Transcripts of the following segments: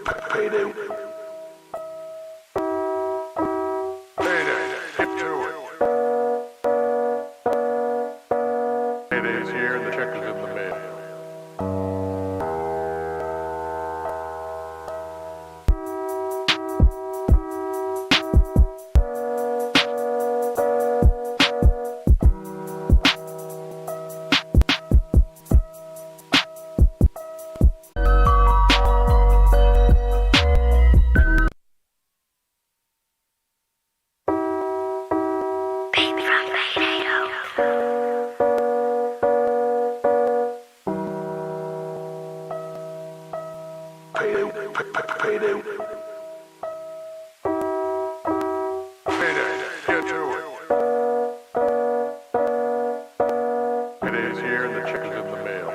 Payday. Get to it. Payday's here and the check is in the mail. Payday. Get to it. Payday's here and the check is in the mail.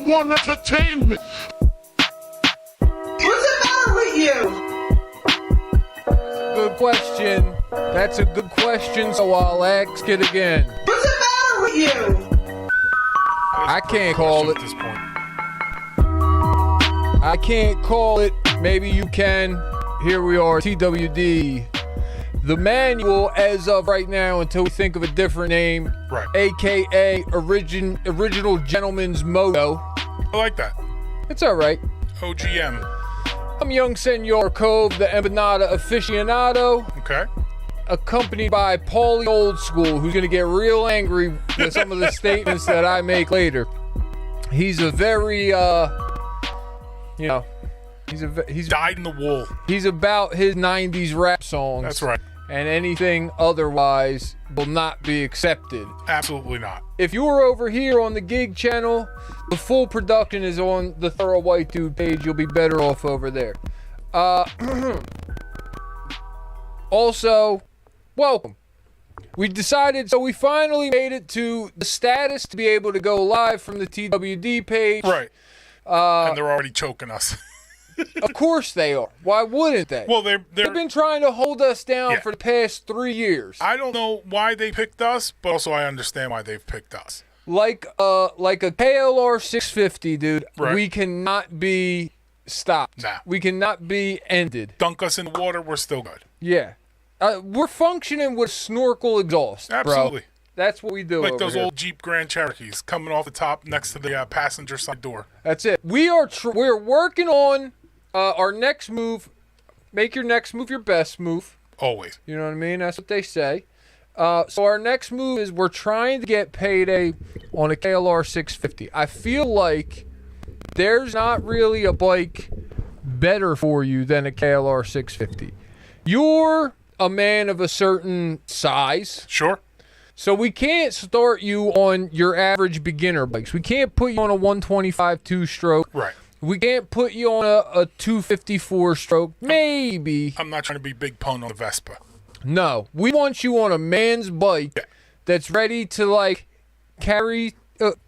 One entertainment. Good question. That's a good question, so I'll ask it again. What's the matter with you? I can't call it. At this point. I can't call it. Maybe you can. Here we are, T.W.D. The manual as of right now, until we think of a different name, Right. AKA original gentleman's motto. I like that. It's all right. OGM. I'm young Senor Cove, the empanada aficionado, Okay. accompanied by Pauly Old Skool, who's going to get real angry with some of the statements that I make later. He's a very, he's Dyed in the wool. he's about his 90s rap songs. That's right. And anything otherwise will not be accepted. Absolutely not. If you're over here on the gig channel, the full production is on the Thorough White Dude page. You'll be better off over there. Also, welcome. We finally made it to the status to be able to go live from the TWD page. Right. And they're already choking us. Of course they are. Why wouldn't they? Well, They've they're been trying to hold us down Yeah. for the past 3 years. I don't know why they picked us, but also I understand why they've picked us. Like a KLR 650, dude. Right. We cannot be stopped. Nah. We cannot be ended. Dunk us in the water, we're still good. Yeah. We're functioning with snorkel exhaust, Absolutely. bro. That's what we do Like over those here. old Jeep Grand Cherokees coming off the top next to the passenger side door. That's it. We're working on our next move. Make your next move your best move. Always. You know what I mean? That's what they say. So our next move is we're trying to get Payday on a KLR 650. I feel like there's not really a bike better for you than a KLR 650. You're a man of a certain size, Sure. so we can't start you on your average beginner bikes. We can't put you on a 125 two-stroke. Right. We can't put you on a 254 stroke. Maybe. I'm not trying to be big pun on the Vespa. No, we want you on a man's bike Yeah. that's ready to like carry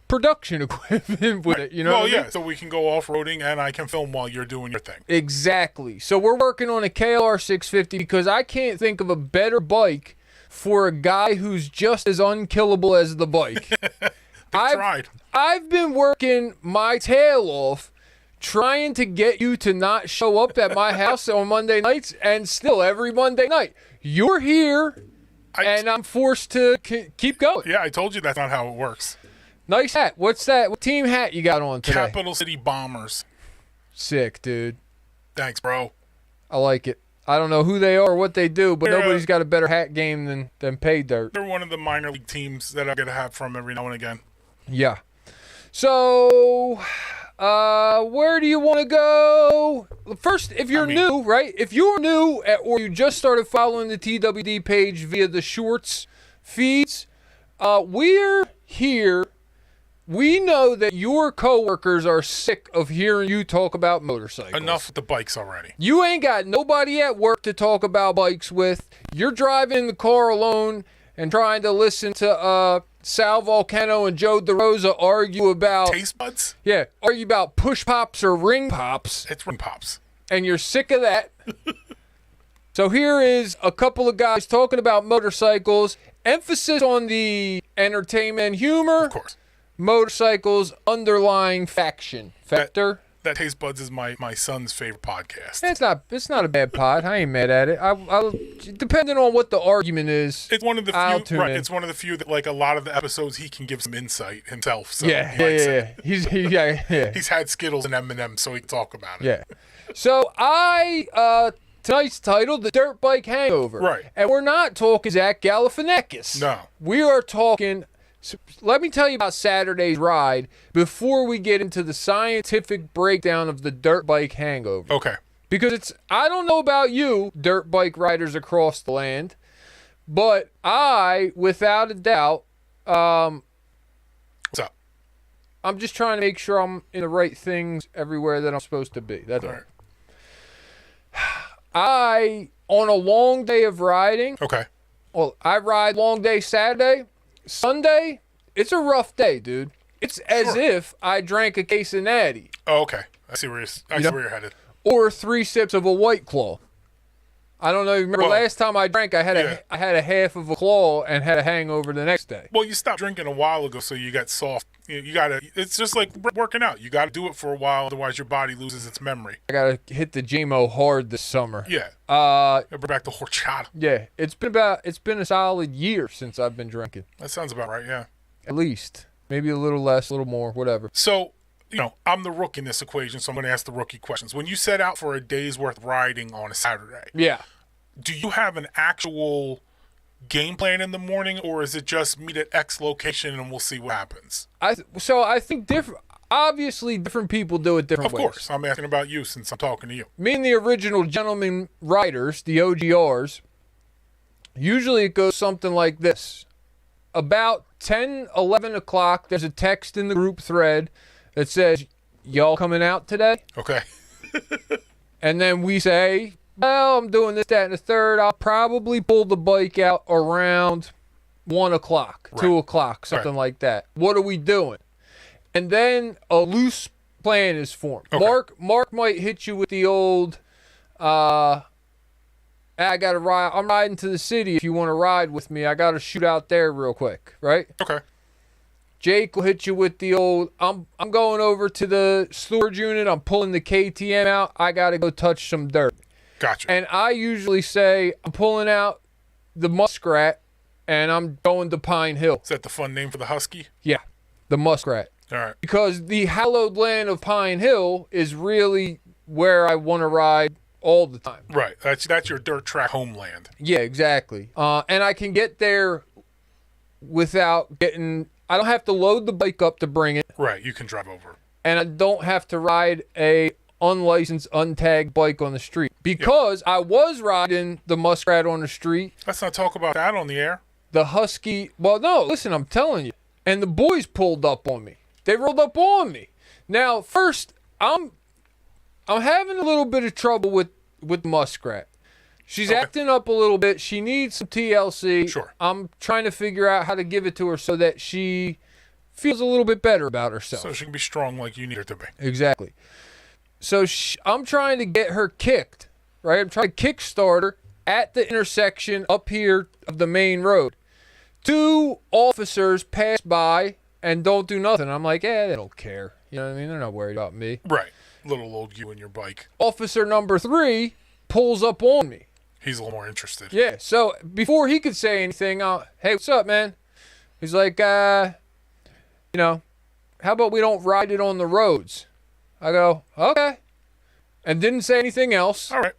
production equipment with it. You know? Well, what I yeah, mean? so we can go off-roading and I can film while you're doing your thing. Exactly. So we're working on a KLR 650 because I can't think of a better bike for a guy who's just as unkillable as the bike. Tried. I've been working my tail off trying to get you to not show up at my house on Monday nights, and still every Monday night you're here, and I'm forced to keep going. Yeah, I told you that's not how it works. Nice hat. What's that? What team hat you got on today? Capital City Bombers. Sick, dude. Thanks, bro. I like it. I don't know who they are or what they do, but They're, nobody's got a better hat game than Pay Dirt. They're one of the minor league teams that I get to have from every now and again. Yeah. So, where do you want to go? First, if you're new, right? If you're new or you just started following the TWD page via the shorts feeds, we're here. We know that your coworkers are sick of hearing you talk about motorcycles. Enough with the bikes already. You ain't got nobody at work to talk about bikes with. You're driving in the car alone and trying to listen to Sal Volcano and Joe DeRosa argue about Taste buds? argue about push pops or ring pops. It's ring pops. and you're sick of that. So here is a couple of guys talking about motorcycles. Emphasis on the entertainment and humor. Of course. Motorcycles underlying factor. That Taste Buds is my son's favorite podcast. It's not a bad pod. I ain't mad at it. I'll depending on what the argument is. It's one of the I'll few. tune Right. in. It's one of the few that like a lot of the episodes he can give some insight himself. So Yeah. He's He's had Skittles and M&M's, so he can talk about it. Yeah. So tonight's title, The DirtBike Hangover. Right. And we're not talking Zack Galifinakis. No. We are talking. Let me tell you about Saturday's ride before we get into the scientific breakdown of the dirt bike hangover. Okay. Because I don't know about you, dirt bike riders across the land, but I, without a doubt, What's up? I'm just trying to make sure I'm in the right things everywhere that I'm supposed to be. That's all. Right. On a long day of riding, Okay. well, I ride long day Saturday. Sunday, it's a rough day, dude. It's as if I drank a case of Natty. Oh, okay. I see where you're headed. Or 3 sips of a White Claw. I don't know. Remember last time I drank, I had a half of a claw and had a hangover the next day. Well, you stopped drinking a while ago, so you got soft. You gotta. It's just like working out. You got to do it for a while, otherwise your body loses its memory. I gotta hit the JMO hard this summer. Yeah. Bring back the horchata. Yeah. It's been a solid year since I've been drinking. That sounds about right. Yeah. At least. Maybe a little less, a little more, whatever. So, I'm the rook in this equation, so I'm going to ask the rookie questions. When you set out for a day's worth of riding on a Saturday, Yeah. do you have an actual game plan in the morning, or is it just meet at X location and we'll see what happens? I think obviously different people do it different ways. Of course. I'm asking about you since I'm talking to you. Me and the original gentleman riders, the OGRs, usually it goes something like this. About 10, 11 o'clock, there's a text in the group thread that says, y'all coming out today? Okay. And then we say, well, I'm doing this, that, and the third. I'll probably pull the bike out around 1 o'clock, 2 o'clock, something like that. What are we doing? And then a loose plan is formed. Okay. Mark might hit you with the old, I got to ride. I'm riding to the city. If you want to ride with me, I got to shoot out there real quick, right? Okay. Jake will hit you with the old, I'm going over to the storage unit. I'm pulling the KTM out. I got to go touch some dirt. Gotcha. And I usually say, I'm pulling out the muskrat and I'm going to Pine Hill. Is that the fun name for the husky? Yeah, the muskrat. All right. Because the hallowed land of Pine Hill is really where I want to ride all the time. Right. That's your dirt track homeland. Yeah, exactly. And I can get there without getting... I don't have to load the bike up to bring it. Right. You can drive over. And I don't have to ride a unlicensed, untagged bike on the street. Because I was riding the muskrat on the street. Let's not talk about that on the air. The husky... Well, no, listen, I'm telling you. And the boys pulled up on me. They rolled up on me. Now, first, I'm having a little bit of trouble with muskrat. She's acting up a little bit. She needs some TLC. Sure. I'm trying to figure out how to give it to her so that she feels a little bit better about herself. So she can be strong like you need her to be. Exactly. So I'm trying to get her kicked, right? I'm trying to kickstart her at the intersection up here of the main road. 2 officers pass by and don't do nothing. I'm like, they don't care. You know what I mean? They're not worried about me. Right. Little old you and your bike. Officer number 3 pulls up on me. He's a little more interested. Yeah, so before he could say anything, hey, what's up, man? He's like, how about we don't ride it on the roads? I go, okay. And didn't say anything else. All right.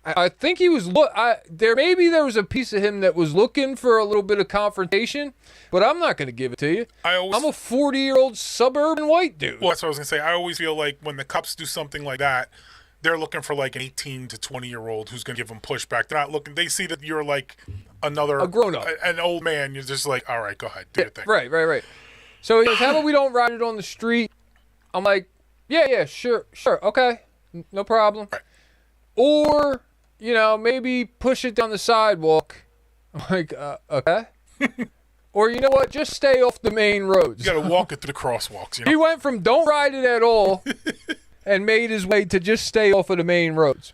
I think he was there was a piece of him that was looking for a little bit of confrontation, but I'm not going to give it to you. I'm a 40-year-old suburban white dude. Well, that's what I was going to say. I always feel like when the cops do something like that, they're looking for like an 18 to 20-year-old who's going to give them pushback. They're not looking. They see that you're like a grown-up, an old man. You're just like, all right, go ahead, do your thing. Right. So he goes, how about we don't ride it on the street? I'm like, yeah, sure, okay, no problem. Right. Or, maybe push it down the sidewalk. I'm like, okay. Or, you know what, just stay off the main roads. You got to walk it through the crosswalks. He went from don't ride it at all, and made his way to just stay off of the main roads,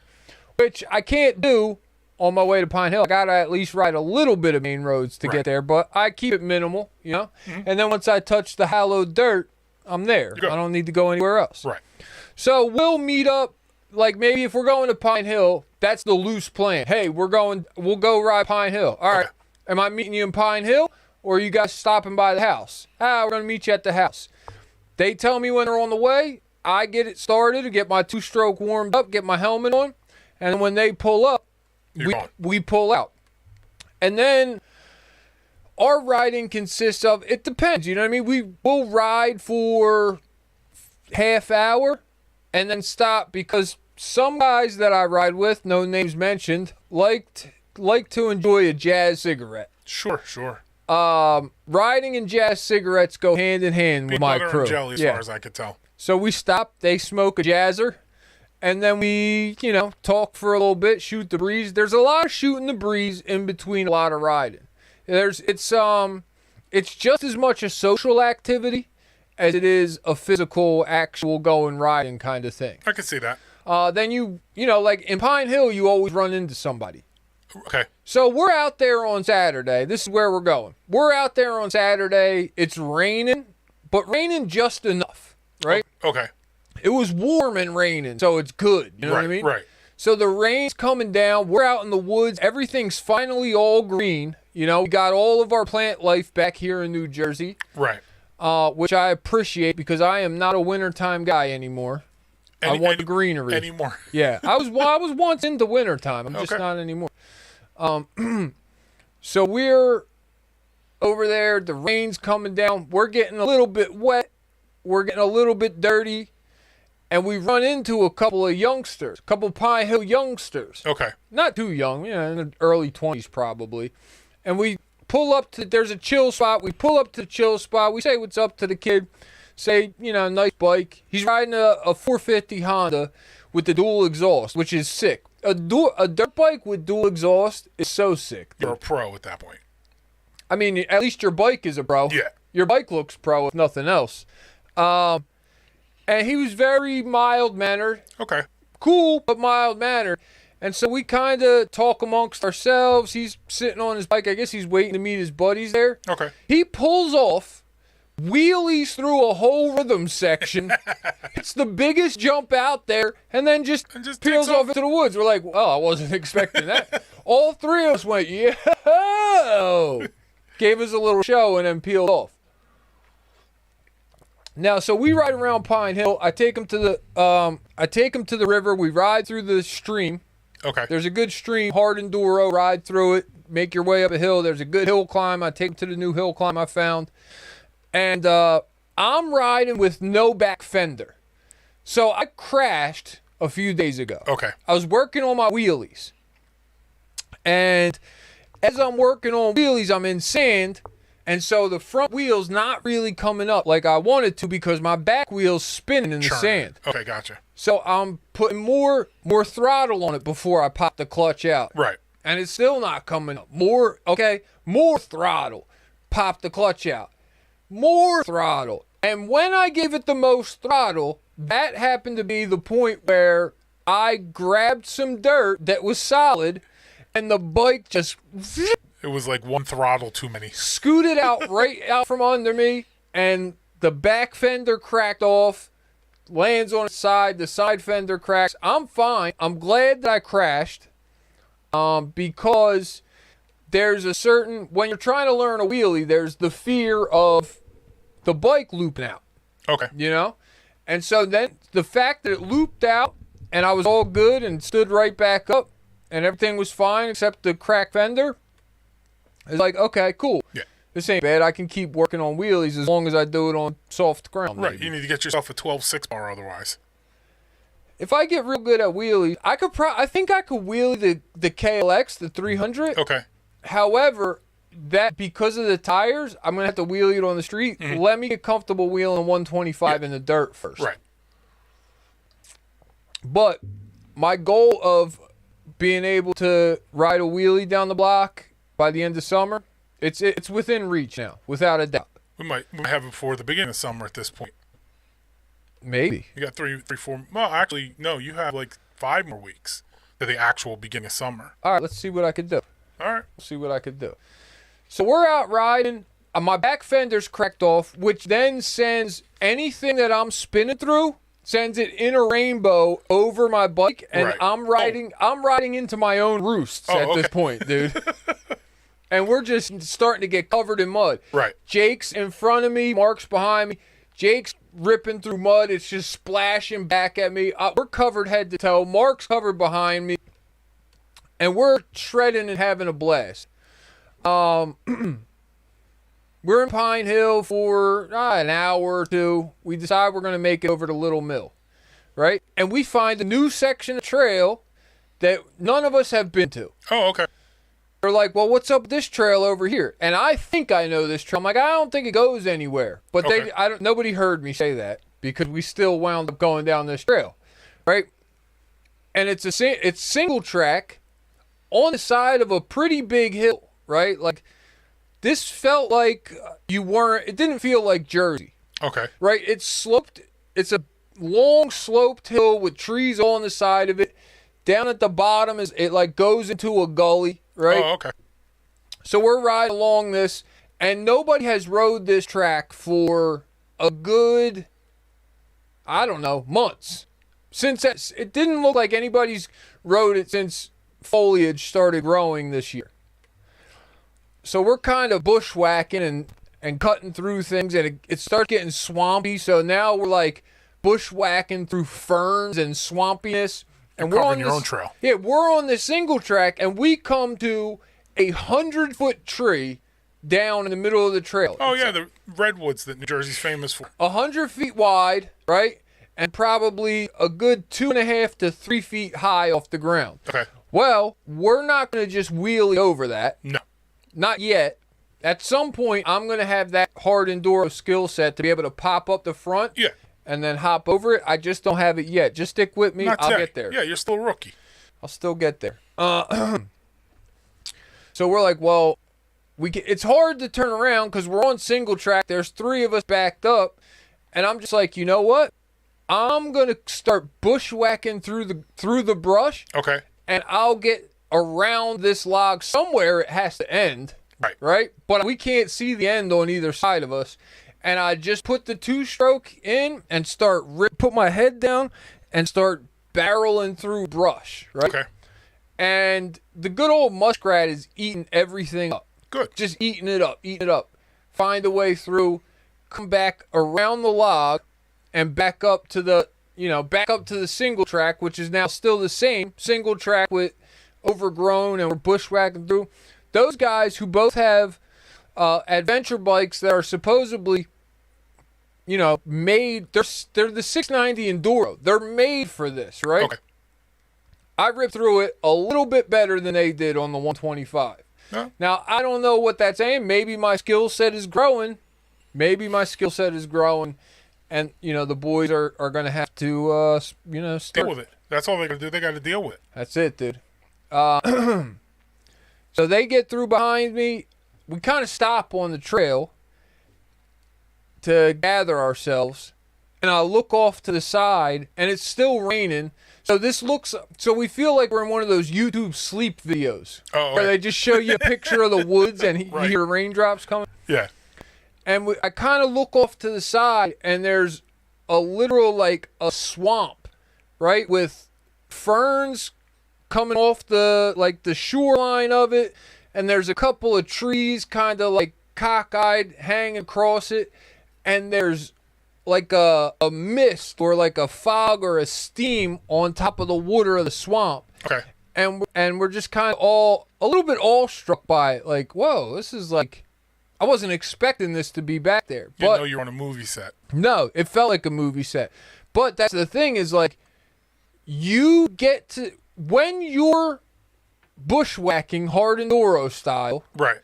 which I can't do on my way to Pine Hill. I got to at least ride a little bit of main roads to get there, but I keep it minimal, you know? And then once I touch the hallowed dirt, I'm there. I don't need to go anywhere else. Right. So we'll meet up, like maybe if we're going to Pine Hill, that's the loose plan. Hey, we'll go ride Pine Hill. All right. Am I meeting you in Pine Hill, or are you guys stopping by the house? We're going to meet you at the house. They tell me when they're on the way. I get it started, get my two-stroke warmed up, get my helmet on, and when they pull up, we pull out. And then our riding consists of, it depends, you know what I mean? We'll ride for half hour and then stop, because some guys that I ride with, no names mentioned, like to enjoy a jazz cigarette. Sure. Riding and jazz cigarettes go hand in hand with my crew. And jelly, as far as I could tell. So we stop, they smoke a jazzer, and then we, talk for a little bit, shoot the breeze. There's a lot of shooting the breeze in between a lot of riding. It's just as much a social activity as it is a physical, actual going riding kind of thing. I can see that. Then like in Pine Hill, you always run into somebody. Okay. So we're out there on Saturday. This is where we're going. We're out there on Saturday. It's raining, but raining just enough, right? Okay. It was warm and raining, so it's good. You know what I mean? Right. So the rain's coming down. We're out in the woods. Everything's finally all green. We got all of our plant life back here in New Jersey. Right. Which I appreciate, because I am not a wintertime guy anymore. I want the greenery. Anymore. Yeah. I was once into wintertime. I'm just not anymore. So we're over there. The rain's coming down. We're getting a little bit wet. We're getting a little bit dirty. And we run into a couple of Pine Hill youngsters. Okay. Not too young, in the early 20s probably. And we pull up to, there's a chill spot. We pull up to the chill spot. We say what's up to the kid. Say, nice bike. He's riding a 450 Honda with the dual exhaust, which is sick. A dirt bike with dual exhaust is so sick. You're a pro at that point. I mean, at least your bike is a pro. Yeah. Your bike looks pro, if nothing else. And he was very mild-mannered. Okay. Cool, but mild-mannered. And so we kind of talk amongst ourselves. He's sitting on his bike. I guess he's waiting to meet his buddies there. Okay. He pulls off, wheelies through a whole rhythm section. It's the biggest jump out there, and then just peels off into the woods. We're like, oh, I wasn't expecting that. All three of us went, yo! Gave us a little show and then peeled off. Now, so we ride around Pine Hill. I take him to the river. We ride through the stream. Okay. There's a good stream, hard enduro. Ride through it. Make your way up a hill. There's a good hill climb. I take him to the new hill climb I found. And I'm riding with no back fender. So I crashed a few days ago. Okay. I was working on my wheelies. And as I'm working on wheelies, I'm in sand. And so the front wheel's not really coming up like I wanted to, because my back wheel's spinning in the sand. Okay, gotcha. So I'm putting more throttle on it before I pop the clutch out. Right. And it's still not coming up. More throttle. Pop the clutch out. More throttle. And when I give it the most throttle, that happened to be the point where I grabbed some dirt that was solid, and the bike just... It was like one throttle too many. Scooted out right out from under me, and the back fender cracked off, lands on its side, the side fender cracks. I'm fine. I'm glad that I crashed, because there's a certain, when you're trying to learn a wheelie, there's the fear of the bike looping out. Okay. And so then the fact that it looped out and I was all good and stood right back up and everything was fine except the cracked fender, it's like, okay, cool. Yeah. This ain't bad. I can keep working on wheelies as long as I do it on soft ground. Right. Maybe. You need to get yourself a 12.6 bar otherwise. If I get real good at wheelies, I think I could wheelie the KLX, the 300. Okay. However, that because of the tires, I'm going to have to wheelie it on the street. Mm-hmm. Let me get comfortable wheeling 125 in the dirt first. Right. But my goal of being able to ride a wheelie down the block by the end of summer, it's within reach now, without a doubt. We might have it before the beginning of summer at this point. Maybe. You got three, 4. Well, actually, no. You have like 5 more weeks to the actual beginning of summer. All right, let's see what I could do. All right. Let's see what I could do. So we're out riding. My back fender's cracked off, which then sends anything that I'm spinning through, sends it in a rainbow over my bike, and Right. I'm riding into my own roosts at this point, dude. And we're just starting to get covered in mud. Right. Jake's in front of me, Mark's behind me. Jake's ripping through mud. It's just splashing back at me. We're covered head to toe. Mark's covered behind me. And we're shredding and having a blast. We're in Pine Hill for an hour or two. We decide we're going to make it over to Little Mill, right? And we find a new section of trail that none of us have been to. Oh, okay. They're like, well, what's up with this trail over here? And I think I know this trail. I'm like, I don't think it goes anywhere. But Okay. nobody heard me say that because we still wound up going down this trail, right? And it's single track on the side of a pretty big hill, right? Like, this felt like it didn't feel like Jersey. Okay. Right? It's sloped. It's a long sloped hill with trees on the side of it. Down at the bottom it like goes into a gully, right? Oh, okay. So we're riding along this, and nobody has rode this track for a good, I don't know, months. It didn't look like anybody's rode it since foliage started growing this year. So we're kind of bushwhacking and cutting through things, and it starts getting swampy. So now we're like bushwhacking through ferns and swampiness. And we're on your own trail. Yeah, we're on the single track, and we come to a 100-foot tree down in the middle of the trail. Oh, yeah, the redwoods that New Jersey's famous for. 100 feet wide, right? And probably a good 2.5 to 3 feet high off the ground. Okay. Well, we're not going to just wheelie over that. No. Not yet. At some point, I'm going to have that hard enduro skill set to be able to pop up the front. Yeah. And then hop over it. I just don't have it yet. Just stick with me. I'll get there. Yeah, you're still a rookie. I'll still get there. So we're like, well, it's hard to turn around because we're on single track. There's 3 of us backed up. And I'm just like, you know what? I'm going to start bushwhacking through the brush. Okay. And I'll get around this log somewhere. It has to end. Right. Right? But we can't see the end on either side of us. And I just put the 2-stroke in and put my head down and start barreling through brush, right? Okay. And the good old muskrat is eating everything up. Good. Just eating it up. Find a way through, come back around the log and back up to the single track, which is now still the same single track with overgrown, and we're bushwhacking through. Those guys who both have adventure bikes that are supposedly made, they're the 690 Enduro. They're made for this, right? Okay. I ripped through it a little bit better than they did on the 125. Yeah. Now, I don't know what that's saying. Maybe my skill set is growing. And, the boys are going to have to, start. Deal with it. That's all they got to do. They got to deal with it. That's it, dude. So they get through behind me. We kind of stop on the trail to gather ourselves, and I look off to the side, and it's still raining. So we feel like we're in one of those YouTube sleep videos where they just show you a picture of the woods and you hear raindrops coming. Yeah. And I kind of look off to the side, and there's a literal, like, a swamp, right, with ferns coming off the shoreline of it. And there's a couple of trees kind of like cockeyed hanging across it. And there's like a mist or like a fog or a steam on top of the water of the swamp. Okay. And we're just kind of a little bit awestruck by it. Like, whoa, this is like, I wasn't expecting this to be back there. You know you're on a movie set. No, it felt like a movie set. But that's the thing is, like, you get to, when you're bushwhacking hard enduro style, right,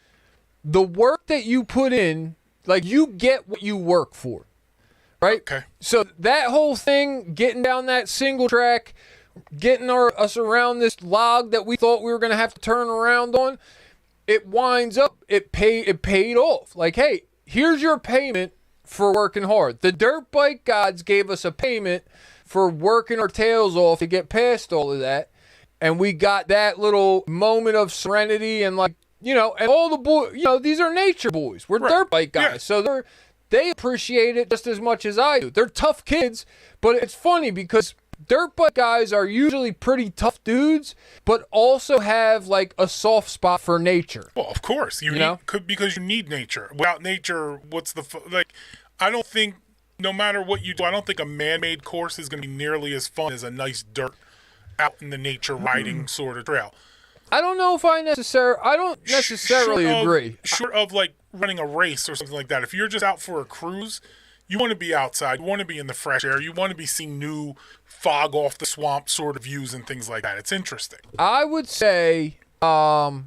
the work that you put in, like, you get what you work for, right? Okay. So that whole thing, getting down that single track, getting us around this log that we thought we were going to have to turn around on, it winds up, it paid off. Like, hey, here's your payment for working hard. The dirt bike gods gave us a payment for working our tails off to get past all of that. And we got that little moment of serenity and like, you know, and all the boys, you know, these are nature boys. We're dirt bike guys. Yeah. So they appreciate it just as much as I do. They're tough kids, but it's funny because dirt bike guys are usually pretty tough dudes, but also have like a soft spot for nature. Well, of course, you know, because you need nature. Without nature, what's the like? I don't think, no matter what you do, I don't think a man-made course is going to be nearly as fun as a nice dirt out in the nature riding sort of trail. I don't know if I don't necessarily agree. Short of like running a race or something like that. If you're just out for a cruise, you want to be outside. You want to be in the fresh air. You want to be seeing new fog off the swamp sort of views and things like that. It's interesting. I would say they're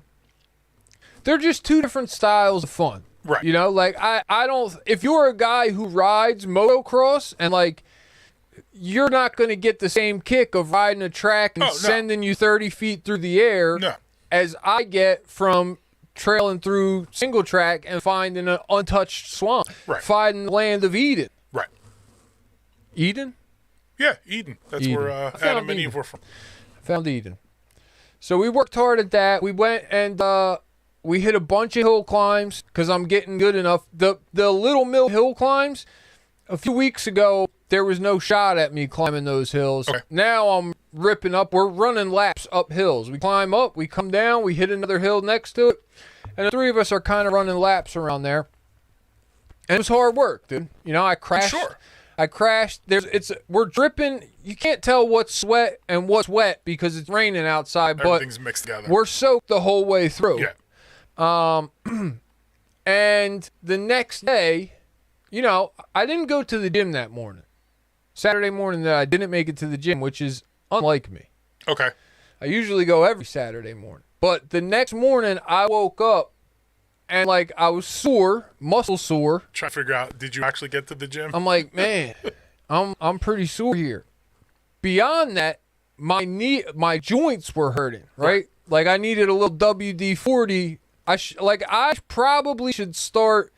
just two different styles of fun. Right. You know, like I don't, if you're a guy who rides motocross and like, you're not going to get the same kick of riding a track and sending you 30 feet through the air as I get from trailing through single track and finding an untouched swamp, finding the land of Eden. Right. Eden? Yeah, Eden. That's where Adam and Eve were from. Found Eden. So we worked hard at that. We went and we hit a bunch of hill climbs because I'm getting good enough. The Little Mill hill climbs, a few weeks ago, there was no shot at me climbing those hills. Okay. Now I'm ripping up. We're running laps up hills. We climb up, we come down, we hit another hill next to it, and the three of us are kind of running laps around there. And it was hard work, dude. You know, I crashed. Sure. I crashed. We're dripping. You can't tell what's sweat and what's wet because it's raining outside. Everything's mixed together. We're soaked the whole way through. Yeah. And the next day, you know, I didn't go to the gym that morning. Saturday morning that I didn't make it to the gym, which is unlike me. Okay. I usually go every Saturday morning. But the next morning I woke up and like I was sore, muscle sore. Trying to figure out, did you actually get to the gym? I'm like, man, I'm pretty sore here. Beyond that, my joints were hurting, right? Like I needed a little WD-40. I probably should start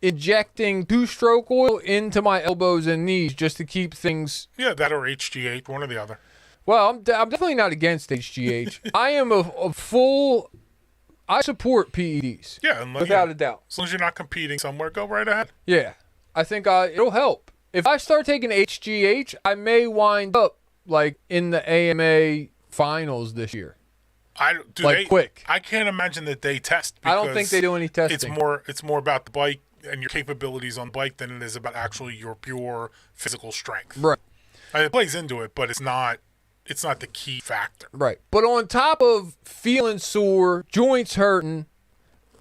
injecting two-stroke oil into my elbows and knees just to keep things... Yeah, that or HGH, one or the other. Well, I'm definitely not against HGH. I am a full... I support PEDs. Yeah, without a doubt. As long as you're not competing somewhere, go right ahead. Yeah, I think it'll help. If I start taking HGH, I may wind up like in the AMA finals this year. Quick. I can't imagine that they test. I don't think they do any testing. It's more about the bike and your capabilities on the bike than it is about actually your pure physical strength. Right. It plays into it, but it's not the key factor. Right. But on top of feeling sore, joints hurting,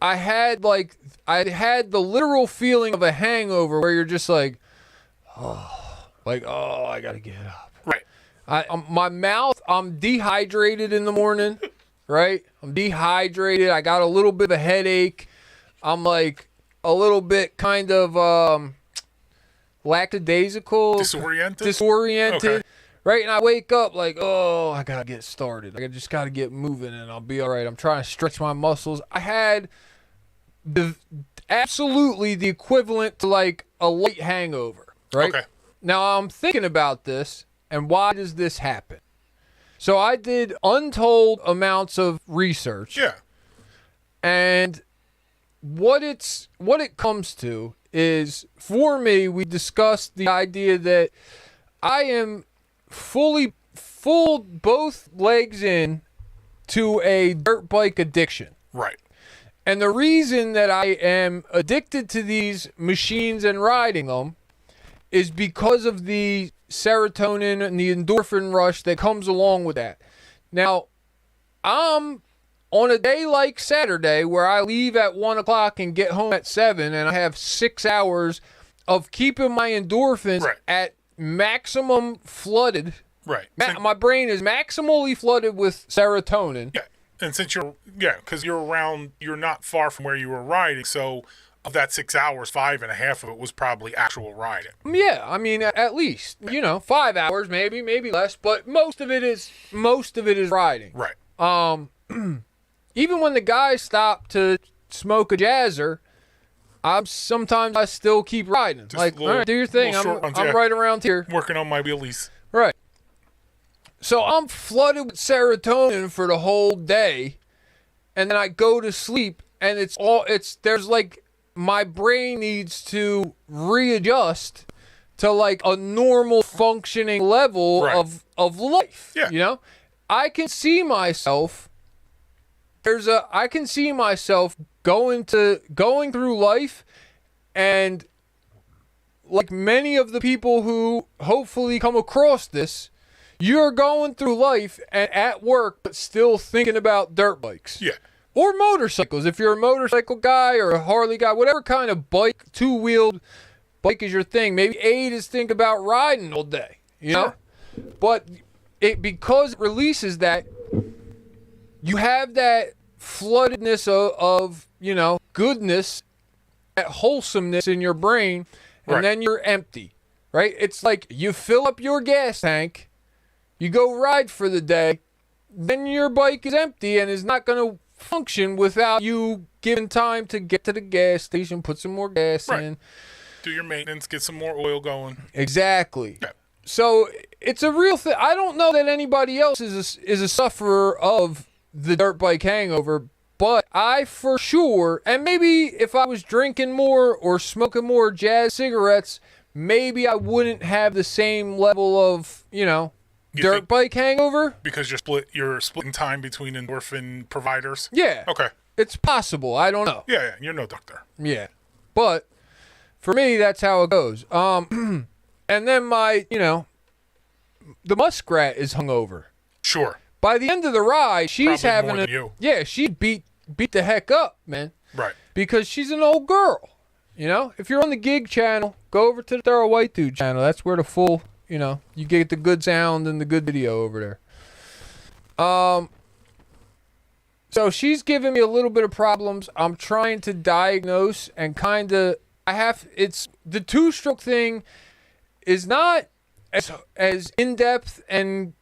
I had the literal feeling of a hangover where you're just like, I got to get up. Right. My mouth, I'm dehydrated in the morning, right? I'm dehydrated. I got a little bit of a headache. I'm like a little bit kind of lackadaisical. Disoriented. Okay. Right? And I wake up like, I got to get started. I just got to get moving and I'll be all right. I'm trying to stretch my muscles. I had absolutely the equivalent to like a light hangover, right? Okay. Now I'm thinking about this and why does this happen? So I did untold amounts of research. Yeah. And what it comes to is, for me, we discussed the idea that I am full both legs in to a dirt bike addiction. Right. And the reason that I am addicted to these machines and riding them is because of the serotonin and the endorphin rush that comes along with that. Now, I'm on a day like Saturday where I leave at 1 o'clock and get home at 7 and I have 6 hours of keeping my endorphins at maximum flooded. Right. My brain is maximally flooded with serotonin. Yeah. And since because you're not far from where you were riding, so of that 6 hours, 5.5 of it was probably actual riding. Yeah, I mean, at least, 5 hours, maybe less, but most of it is riding. Right. Even when the guys stopped to smoke a jazzer, sometimes I still keep riding. Just like, little, all right, do your thing. I'm right around here. Working on my wheelies. Right. So I'm flooded with serotonin for the whole day, and then I go to sleep, and there's like my brain needs to readjust to like a normal functioning level of life. Yeah. You know, I can see myself. I can see myself going through life, and like many of the people who hopefully come across this, you're going through life and at work, but still thinking about dirt bikes. Yeah. Or motorcycles. If you're a motorcycle guy or a Harley guy, whatever kind of bike, two-wheeled bike is your thing. Maybe Aid is thinking about riding all day, you know? But because it releases that, you have that floodedness of you know, goodness, that wholesomeness in your brain, and then you're empty, right? It's like you fill up your gas tank, you go ride for the day, then your bike is empty and is not going to function without you giving time to get to the gas station, put some more gas in. Do your maintenance, get some more oil going. Exactly. Yeah. So it's a real thing. I don't know that anybody else is a sufferer of the dirt bike hangover, but I for sure, and maybe if I was drinking more or smoking more jazz cigarettes, maybe I wouldn't have the same level of, you know, dirt bike hangover. Because you're splitting time between endorphin providers? Yeah. Okay. It's possible. I don't know. Yeah, you're no doctor. Yeah. But for me, that's how it goes. And then the muskrat is hungover. Sure. By the end of the ride, she's Probably more having than you. Yeah, she beat the heck up, man. Right. Because she's an old girl. You know? If you're on the gig channel, go over to the Thorough White Dude channel. That's where the full, you know, you get the good sound and the good video over there. So she's giving me a little bit of problems. I'm trying to diagnose and it's the two-stroke thing is not as in-depth and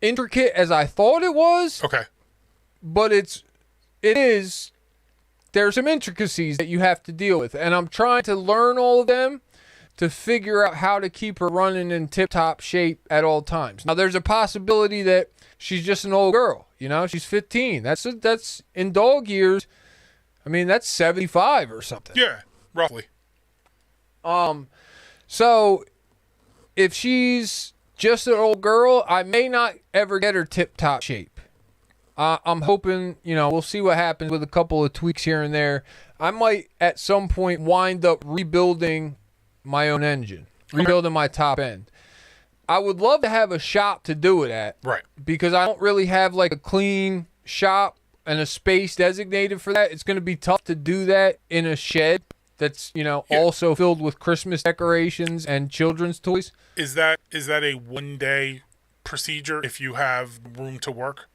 intricate as I thought it was. Okay. But it is, there's some intricacies that you have to deal with. And I'm trying to learn all of them to figure out how to keep her running in tip-top shape at all times. Now, there's a possibility that she's just an old girl. You know, she's 15. That's in dog years. I mean, that's 75 or something. Yeah, roughly. So if she's just an old girl, I may not ever get her tip-top shape. I'm hoping, you know, we'll see what happens with a couple of tweaks here and there. I might at some point wind up rebuilding my own engine, rebuilding my top end. I would love to have a shop to do it at. Right. Because I don't really have like a clean shop and a space designated for that. It's going to be tough to do that in a shed that's, you know, also filled with Christmas decorations and children's toys. Is that a one-day procedure if you have room to work?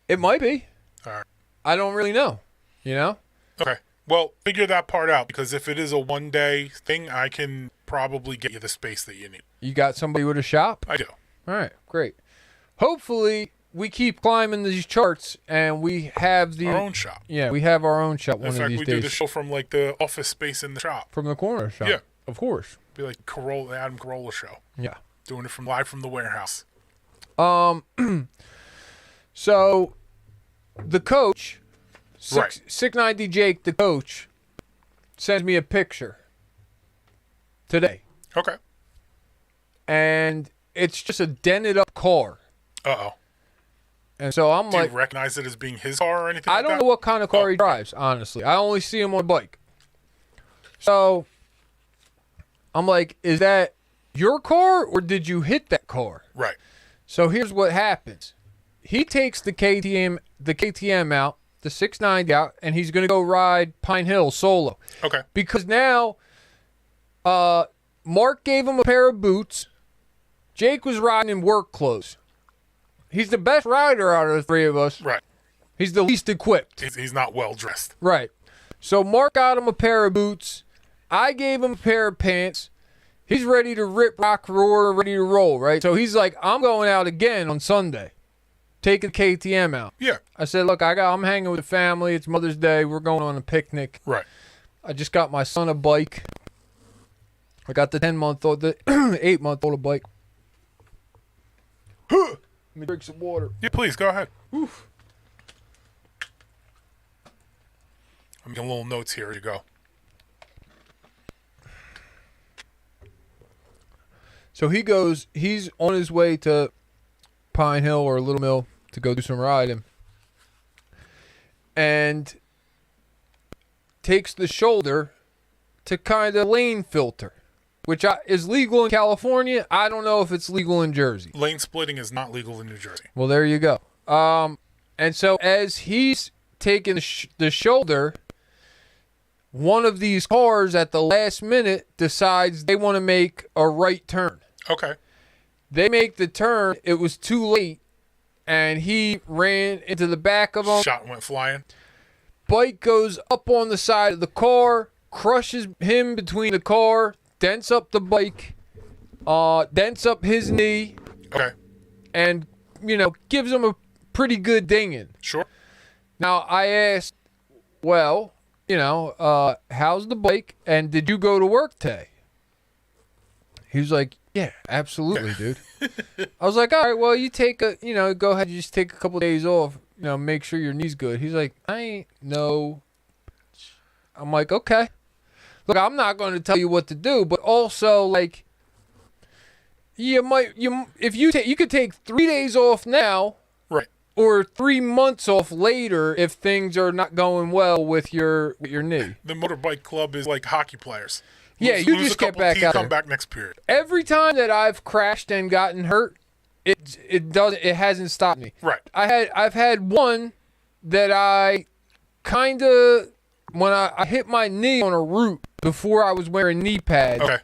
It might be. All right. I don't really know, you know? Okay. Well, figure that part out, because if it is a one-day thing, I can probably get you the space that you need. You got somebody with a shop? I do. All right, great. Hopefully, we keep climbing these charts and we have Our own shop. Yeah, we have our own shop In fact, we do the show from like the office space in the shop. From the corner shop. Yeah. Of course. Be like the Adam Carolla show. Yeah. Doing it live from the warehouse. So, the coach, Right. 690 Jake, the coach, sends me a picture today. Okay. And it's just a dented up car. Uh-oh. And so I'm Do like, you recognize it as being his car or anything I like don't that? know what kind of car he drives, honestly. I only see him on a bike. So I'm like, is that your car or did you hit that car? Right. So here's what happens. He takes the KTM out, the 690 out, and he's going to go ride Pine Hill solo. Okay. Because now Mark gave him a pair of boots. Jake was riding in work clothes. He's the best rider out of the three of us. Right. He's the least equipped. He's not well dressed. Right. So Mark got him a pair of boots. I gave him a pair of pants. He's ready to rip, rock, roar, ready to roll, right? So he's like, I'm going out again on Sunday. Taking KTM out. Yeah. I said, look, I'm hanging with the family. It's Mother's Day. We're going on a picnic. Right. I just got my son a bike. I got the 10-month-old, the 8-month-old bike. Let me drink some water. Yeah, please, go ahead. Oof. I'm making little notes here. Here you go. So he's on his way to Pine Hill or Little Mill to go do some riding. And takes the shoulder to kind of lane filter, which is legal in California. I don't know if it's legal in Jersey. Lane splitting is not legal in New Jersey. Well, there you go. And so as he's taking the shoulder, one of these cars at the last minute decides they want to make a right turn. Okay. They make the turn. It was too late, and he ran into the back of them. Shot went flying. Bike goes up on the side of the car, crushes him between the car, dents up the bike, dents up his knee. Okay. And, gives him a pretty good dinging. Sure. Now, I asked, well, how's the bike, and did you go to work today? He was like, yeah, absolutely, dude. I was like, all right, well, you take go ahead and just take a couple days off, make sure your knee's good. He's like, I ain't no. I'm like, okay. Look, I'm not going to tell you what to do, but also, like, you could take 3 days off now. Right. Or 3 months off later if things are not going well with your knee. The motorbike club is like hockey players. Yeah, you just get back out there. Come back next period. Every time that I've crashed and gotten hurt, it hasn't stopped me. Right. I've had one that I kind of when I hit my knee on a root before I was wearing knee pads. Okay.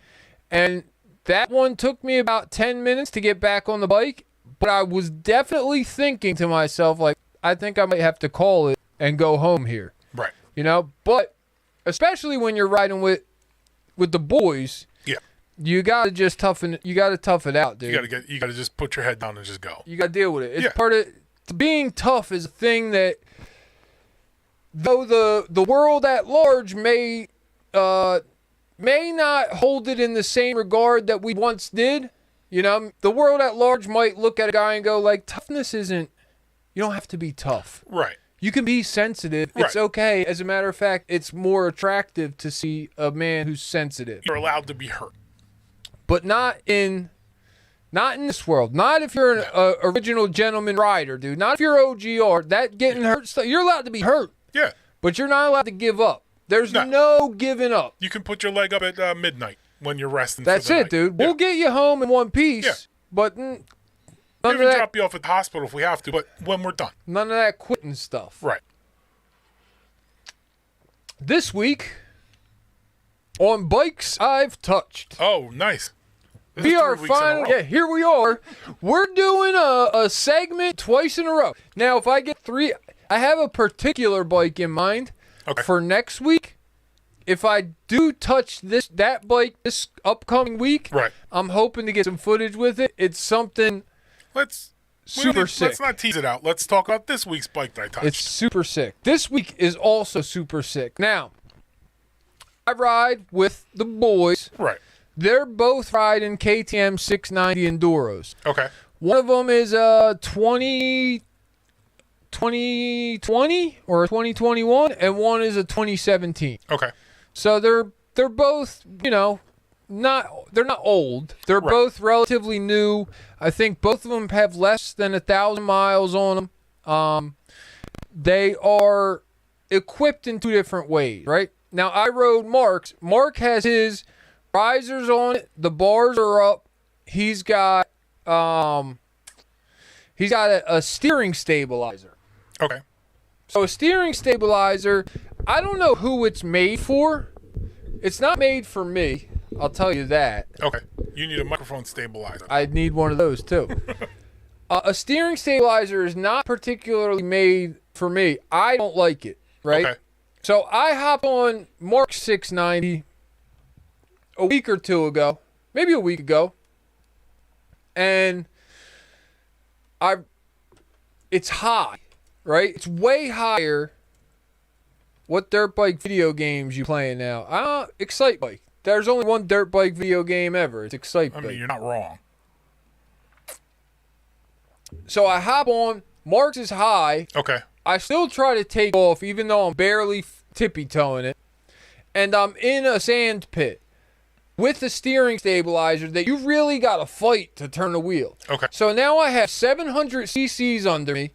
And that one took me about 10 minutes to get back on the bike, but I was definitely thinking to myself, like, I think I might have to call it and go home here. Right. But especially when you're riding with the boys, yeah, you gotta just tough it out, dude. You gotta just put your head down and just go. You gotta deal with it. It's Yeah. part of being tough is a thing that, though the world at large may not hold it in the same regard that we once did. The world at large might look at a guy and go, like, toughness isn't. You don't have to be tough. Right. You can be sensitive. Right. It's okay. As a matter of fact, it's more attractive to see a man who's sensitive. You're allowed to be hurt. But not in this world. Not if you're an original gentleman rider, dude. Not if you're OGR. That getting hurt stuff. You're allowed to be hurt. Yeah. But you're not allowed to give up. There's no giving up. You can put your leg up at midnight when you're resting. That's for the it, night. dude. Yeah. We'll get you home in one piece. Yeah. But We'll even drop you off at the hospital if we have to, but when we're done. None of that quitting stuff. Right. This week, on Bikes I've Touched. Oh, nice. We are finally, here we are. We're doing a segment twice in a row. Now, if I get 3, I have a particular bike in mind for next week. If I do touch that bike this upcoming week, right, I'm hoping to get some footage with it. It's something super sick. Let's not tease it out. Let's talk about this week's bike that I touched. It's super sick. This week is also super sick. Now, I ride with the boys. Right. They're both riding KTM 690 Enduros. Okay. One of them is a 2020 or a 2021, and one is a 2017. Okay. So they're both, they're not old. They're both relatively new. I think both of them have less than 1,000 miles on them. They are equipped in 2 different ways, right? Now, I rode Mark's. Mark has his risers on it. The bars are up. He's got a steering stabilizer. Okay. So a steering stabilizer, I don't know who it's made for. It's not made for me. I'll tell you that. Okay. You need a microphone stabilizer. I need one of those too. A steering stabilizer is not particularly made for me. I don't like it, right? Okay. So I hop on Mark's 690 a week or two ago, maybe a week ago, and it's high, right? It's way higher what dirt bike video games you playing now? Excite Bike. There's only one dirt bike video game ever. It's Excite Bike. I mean, you're not wrong. So I hop on. Marks is high. Okay. I still try to take off, even though I'm barely tippy-toeing it. And I'm in a sand pit with the steering stabilizer that you really got to fight to turn the wheel. Okay. So now I have 700 cc's under me.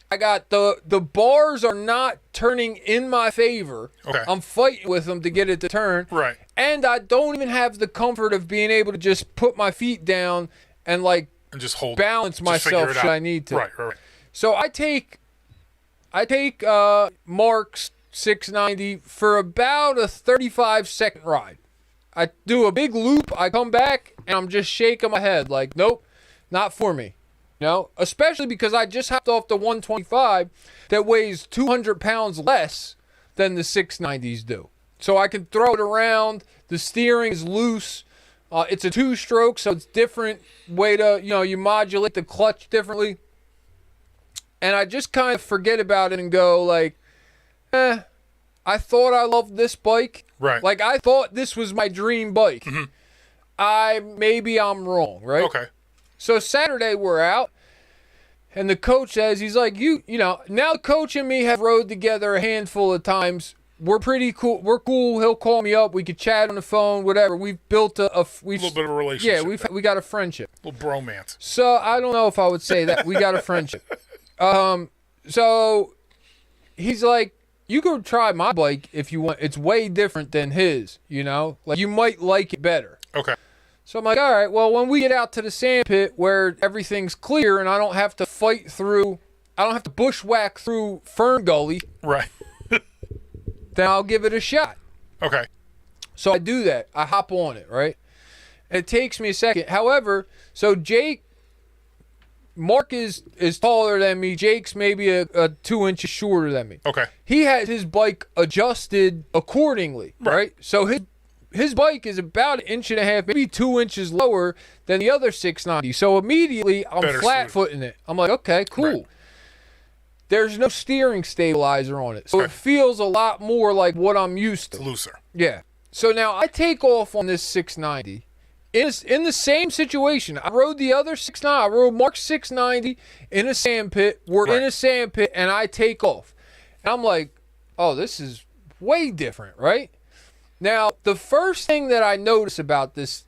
I got the bars are not turning in my favor. Okay. I'm fighting with them to get it to turn. Right. And I don't even have the comfort of being able to just put my feet down and like just hold, balance myself should I need to. Right. So I take Mark's 690 for about a 35-second ride. I do a big loop, I come back, and I'm just shaking my head like, nope, not for me. You know, especially because I just hopped off the 125 that weighs 200 pounds less than the 690s do. So I can throw it around. The steering is loose. It's a 2-stroke, so it's different way to, you modulate the clutch differently. And I just kind of forget about it and go like, I thought I loved this bike. Right. Like I thought this was my dream bike. Mm-hmm. Maybe I'm wrong, right? Okay. So Saturday we're out, and the coach says, he's like, you know, now the coach and me have rode together a handful of times. We're pretty cool. We're cool. He'll call me up. We could chat on the phone, whatever. We've built a little bit of a relationship. Yeah, we got a friendship. A little bromance. So I don't know if I would say that. We got a friendship. So he's like, you go try my bike if you want. It's way different than his, you know? Like, you might like it better. Okay. So I'm like, all right, well, when we get out to the sand pit where everything's clear and I don't have to fight through, I don't have to bushwhack through Fern Gully. Right. Then I'll give it a shot. Okay. So I do that. I hop on it, right? It takes me a second. However, so Mark is taller than me. Jake's maybe a 2 inches shorter than me. Okay. He has his bike adjusted accordingly, right? So his bike is about 1.5 inches, maybe 2 inches lower than the other 690. So immediately I'm flat-footing it. I'm like, okay, cool. Right. There's no steering stabilizer on it. So it feels a lot more like what I'm used to. It's looser. Yeah. So now I take off on this 690. In the same situation, I rode the other 690. I rode Mark's 690 in a sand pit. We're in a sand pit, and I take off. And I'm like, oh, this is way different, right? Now, the first thing that I notice about this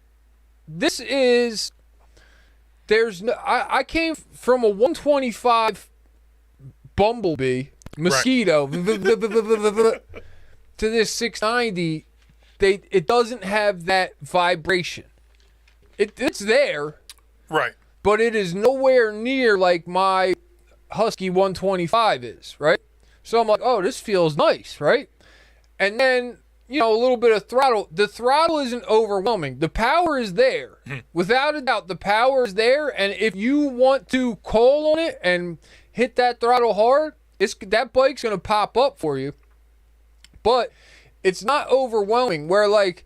is I came from a 125 Bumblebee Mosquito to this 690. It doesn't have that vibration. It's there, right? But it is nowhere near like my Husky 125 is, right? So I'm like, oh, this feels nice, right? And then, a little bit of throttle. The throttle isn't overwhelming. The power is there. Without a doubt, the power is there. And if you want to call on it and hit that throttle hard, that bike's going to pop up for you. But it's not overwhelming. Where like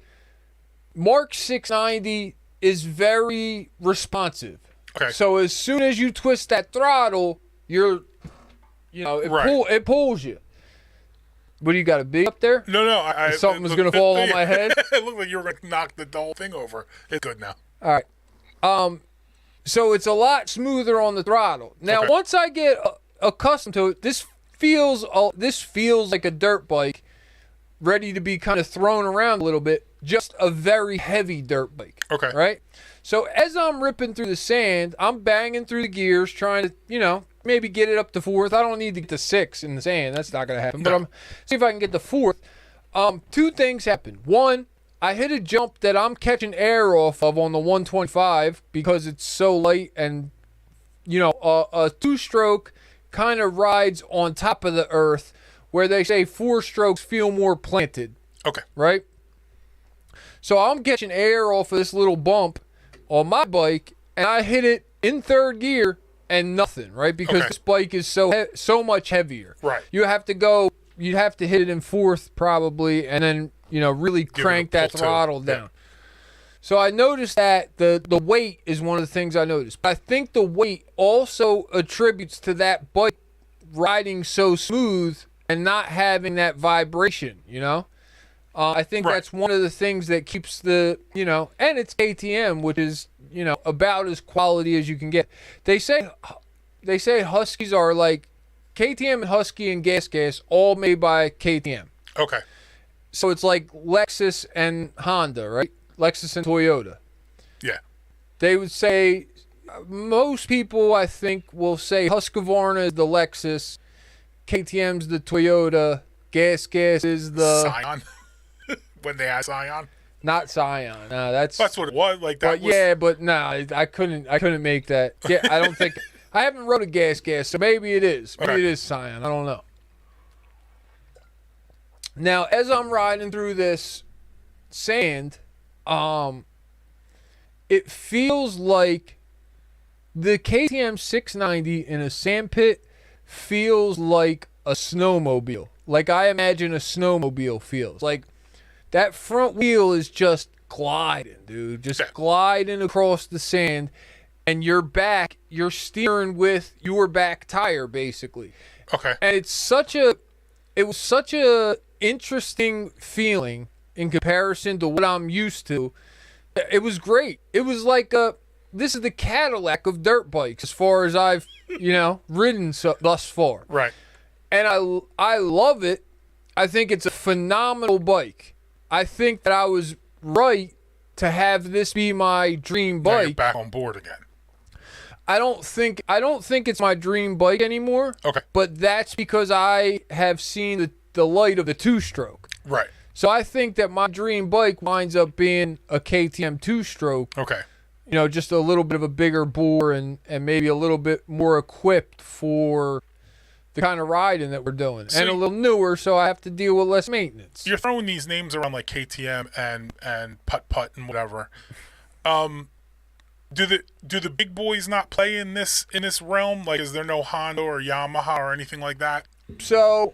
Mark 690 is very responsive. Okay. So as soon as you twist that throttle, it pulls you. What do you got, a big up there? No. Something was going to fall on my head? It looked like you were going to knock the whole thing over. It's good now. All right. So it's a lot smoother on the throttle. Now, once I get accustomed to it, this feels like a dirt bike ready to be kind of thrown around a little bit. Just a very heavy dirt bike. Okay. Right? So as I'm ripping through the sand, I'm banging through the gears, trying to, maybe get it up to fourth. I don't need to get to 6 in the sand. That's not going to happen. But I'm see if I can get to fourth. Two things happen. One, I hit a jump that I'm catching air off of on the 125 because it's so light, and a 2-stroke kind of rides on top of the earth, where they say 4 strokes feel more planted. Okay. Right? So I'm catching air off of this little bump on my bike, and I hit it in 3rd gear and nothing, right? Because this bike is so much heavier. Right. You'd have to hit it in 4th probably, and then, really crank that throttle down. Yeah. So I noticed that the weight is one of the things I noticed. But I think the weight also attributes to that bike riding so smooth and not having that vibration, I think Right. that's one of the things that keeps the, and it's KTM, which is, about as quality as you can get. They say Huskies are like KTM and Husky and Gas all made by KTM. Okay. So it's like Lexus and Honda, right? Lexus and Toyota. Yeah. They would say, most people I think will say Husqvarna is the Lexus, KTM's the Toyota, Gas is the Scion. When they had Scion. Not Scion. No, that's what it was. Like that. But yeah, but no, I couldn't make that. Yeah, I don't think I haven't rode a Gas, so maybe it is. Maybe it is Scion. I don't know. Now, as I'm riding through this sand, it feels like the KTM 690 in a sand pit feels like a snowmobile. Like I imagine a snowmobile feels. Like that front wheel is just gliding, dude. Just gliding across the sand. And you're steering with your back tire, basically. Okay. And it was such a interesting feeling in comparison to what I'm used to. It was great. It was like this is the Cadillac of dirt bikes as far as I've, ridden thus far. Right. And I love it. I think it's a phenomenal bike. I think that I was right to have this be my dream bike. Now you're back on board again. I don't think it's my dream bike anymore. Okay. But that's because I have seen the light of the two-stroke. Right. So I think that my dream bike winds up being a KTM two-stroke. Okay. Just a little bit of a bigger bore and maybe a little bit more equipped for the kind of riding that we're doing. So and a little newer, so I have to deal with less maintenance. You're throwing these names around like KTM and Putt and whatever. Do the big boys not play in this realm? Like, is there no Honda or Yamaha or anything like that? So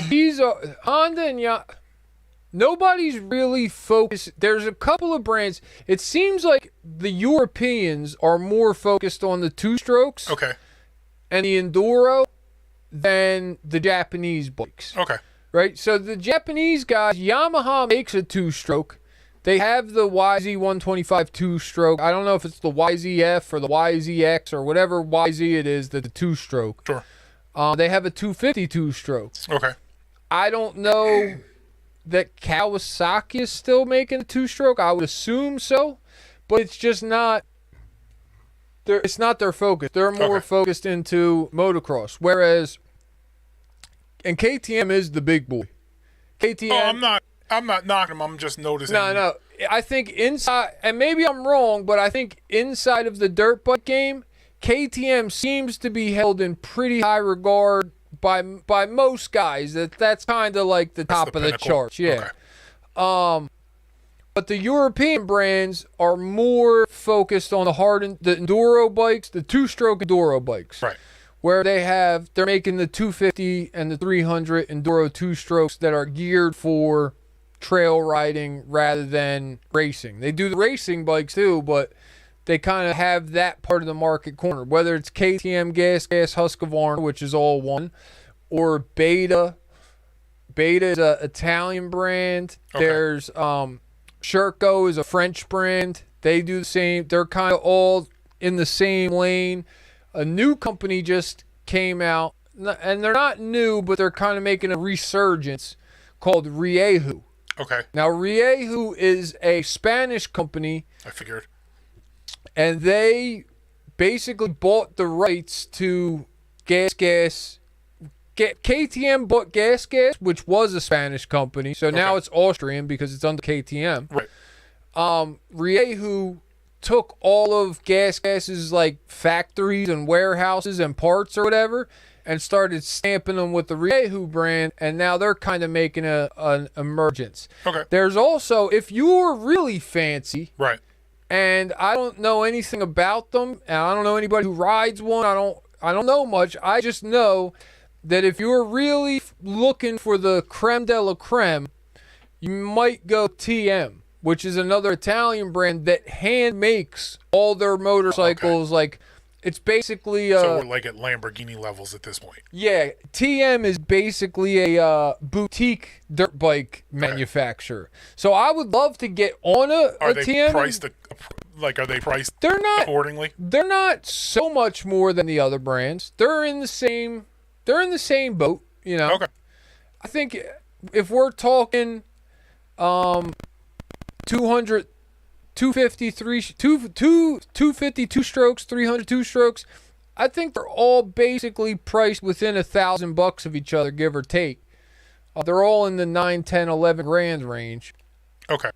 these are Honda and Yamaha. Nobody's really focused. There's a couple of brands. It seems like the Europeans are more focused on the two-strokes and the Enduro than the Japanese bikes. Okay. Right? So the Japanese guys, Yamaha makes a two-stroke. They have the YZ125 two-stroke. I don't know if it's the YZF or the YZX or whatever YZ it is, that the two-stroke. Sure. They have a 250 two-stroke. Okay. I don't know that Kawasaki is still making a two-stroke. I would assume so, but it's just not. It's not their focus. They're more focused into motocross, whereas, and KTM is the big boy. KTM. Oh, I'm not knocking them. I'm just noticing. No. I think inside, and maybe I'm wrong, but I think inside of the dirt bike game, KTM seems to be held in pretty high regard by most guys. That's kind of like the top of the charts. Yeah. Okay. But the European brands are more focused on the enduro bikes, the two-stroke enduro bikes. Right. Where they're making the 250 and the 300 enduro two-strokes that are geared for trail riding rather than racing. They do the racing bikes too, but they kind of have that part of the market cornered. Whether it's KTM, Gas, Husqvarna, which is all one, or Beta. Beta is an Italian brand. Okay. There's Sherco is a French brand. They do the same. They're kind of all in the same lane. A new company just came out, and they're not new, but they're kind of making a resurgence, called Rieju. Okay. Now, Rieju is a Spanish company. I figured. And they basically bought the rights to Gas. KTM bought Gas, which was a Spanish company. So now it's Austrian because it's under KTM. Right. Rieju took all of Gas's like factories and warehouses and parts or whatever and started stamping them with the Rieju brand, and now they're kind of making an emergence. Okay. There's also, if you're really fancy, right, and I don't know anything about them, and I don't know anybody who rides one, I don't know much. I just know that if you're really looking for the creme de la creme, you might go TM, which is another Italian brand that hand makes all their motorcycles like It's basically so we're like at Lamborghini levels at this point. Yeah, TM is basically a boutique dirt bike manufacturer. So I would love to get on a TM. Are they priced they're not accordingly? They're not so much more than the other brands. They're in the same boat, you know. Okay. I think if we're talking 200 250 250 two strokes, 300 two strokes, I think they're all basically priced within $1,000 of each other, give or take. They're all in the 9, 10, 11 grand range. Okay.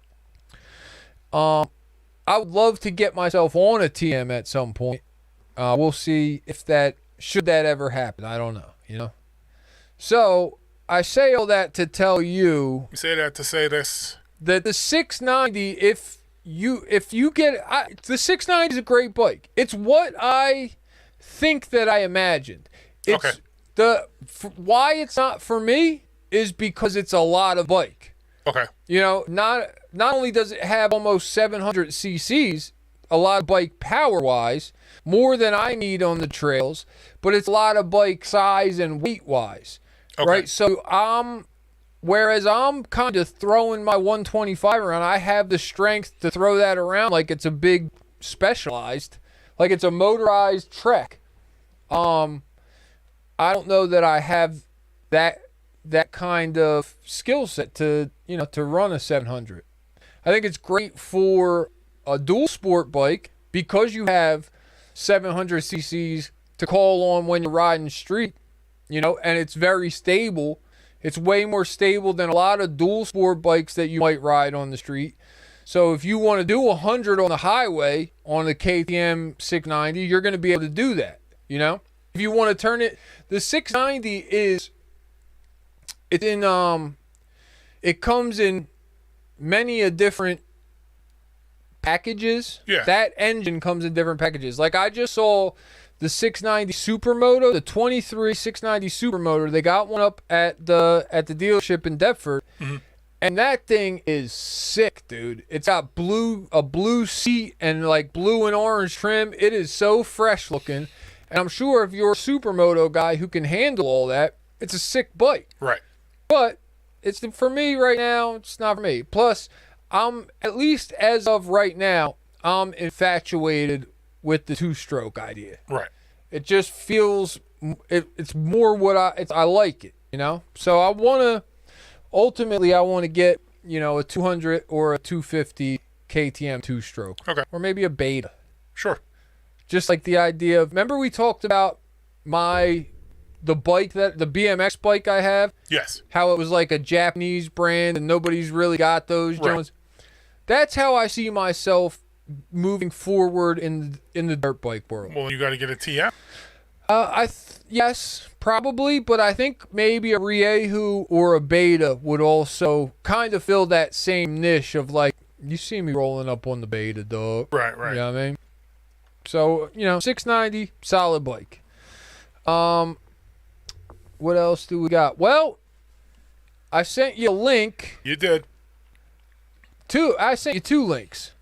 I would love to get myself on a TM at some point. We'll see if should that ever happen. I don't know, you know. So I say all that to tell you. You say that to say this. That the 690, if you get the 690 is a great bike. It's what I think that I imagined. It's why it's not for me is because it's a lot of bike. Okay. You know, not only does it have almost 700 cc's, a lot of bike power wise, more than I need on the trails, but it's a lot of bike size and weight wise. Okay. Right? So whereas I'm kind of throwing my 125 around, I have the strength to throw that around like it's a big specialized, like it's a motorized Trek. I don't know that I have that kind of skill set to run a 700. I think it's great for a dual sport bike because you have 700 cc's to call on when you're riding street, you know, and it's very stable. It's way more stable than a lot of dual sport bikes that you might ride on the street. So if you want to do 100 on the highway on the KTM 690, you're going to be able to do that, you know? If you want to turn it, the 690 it comes in many a different packages. Yeah. That engine comes in different packages. Like I just saw the 690 Supermoto, the 23 690 Supermoto. They got one up at the dealership in Deptford. Mm-hmm. And that thing is sick, dude. It's got a blue seat and like blue and orange trim. It is so fresh looking. And I'm sure if you're a Supermoto guy who can handle all that, it's a sick bike. Right. But for me right now, it's not for me. Plus, at least as of right now, I'm infatuated with the two-stroke idea. Right. It just feels it's more what I like it, you know? So I want to get, you know, a 200 or a 250 KTM two-stroke. Okay. Or maybe a beta. Sure. Just like the idea of, remember we talked about the BMX bike I have? Yes. How it was like a Japanese brand and nobody's really got those, Jones. Right. That's how I see myself moving forward in the dirt bike world. Well, you got to get a TM. Yes, probably, but I think maybe a Riehu or a Beta would also kind of fill that same niche of like, you see me rolling up on the Beta, dog. Right. You know what I mean? So, you know, 690, solid bike. What else do we got? Well, I sent you a link. You did. I sent you 2 links.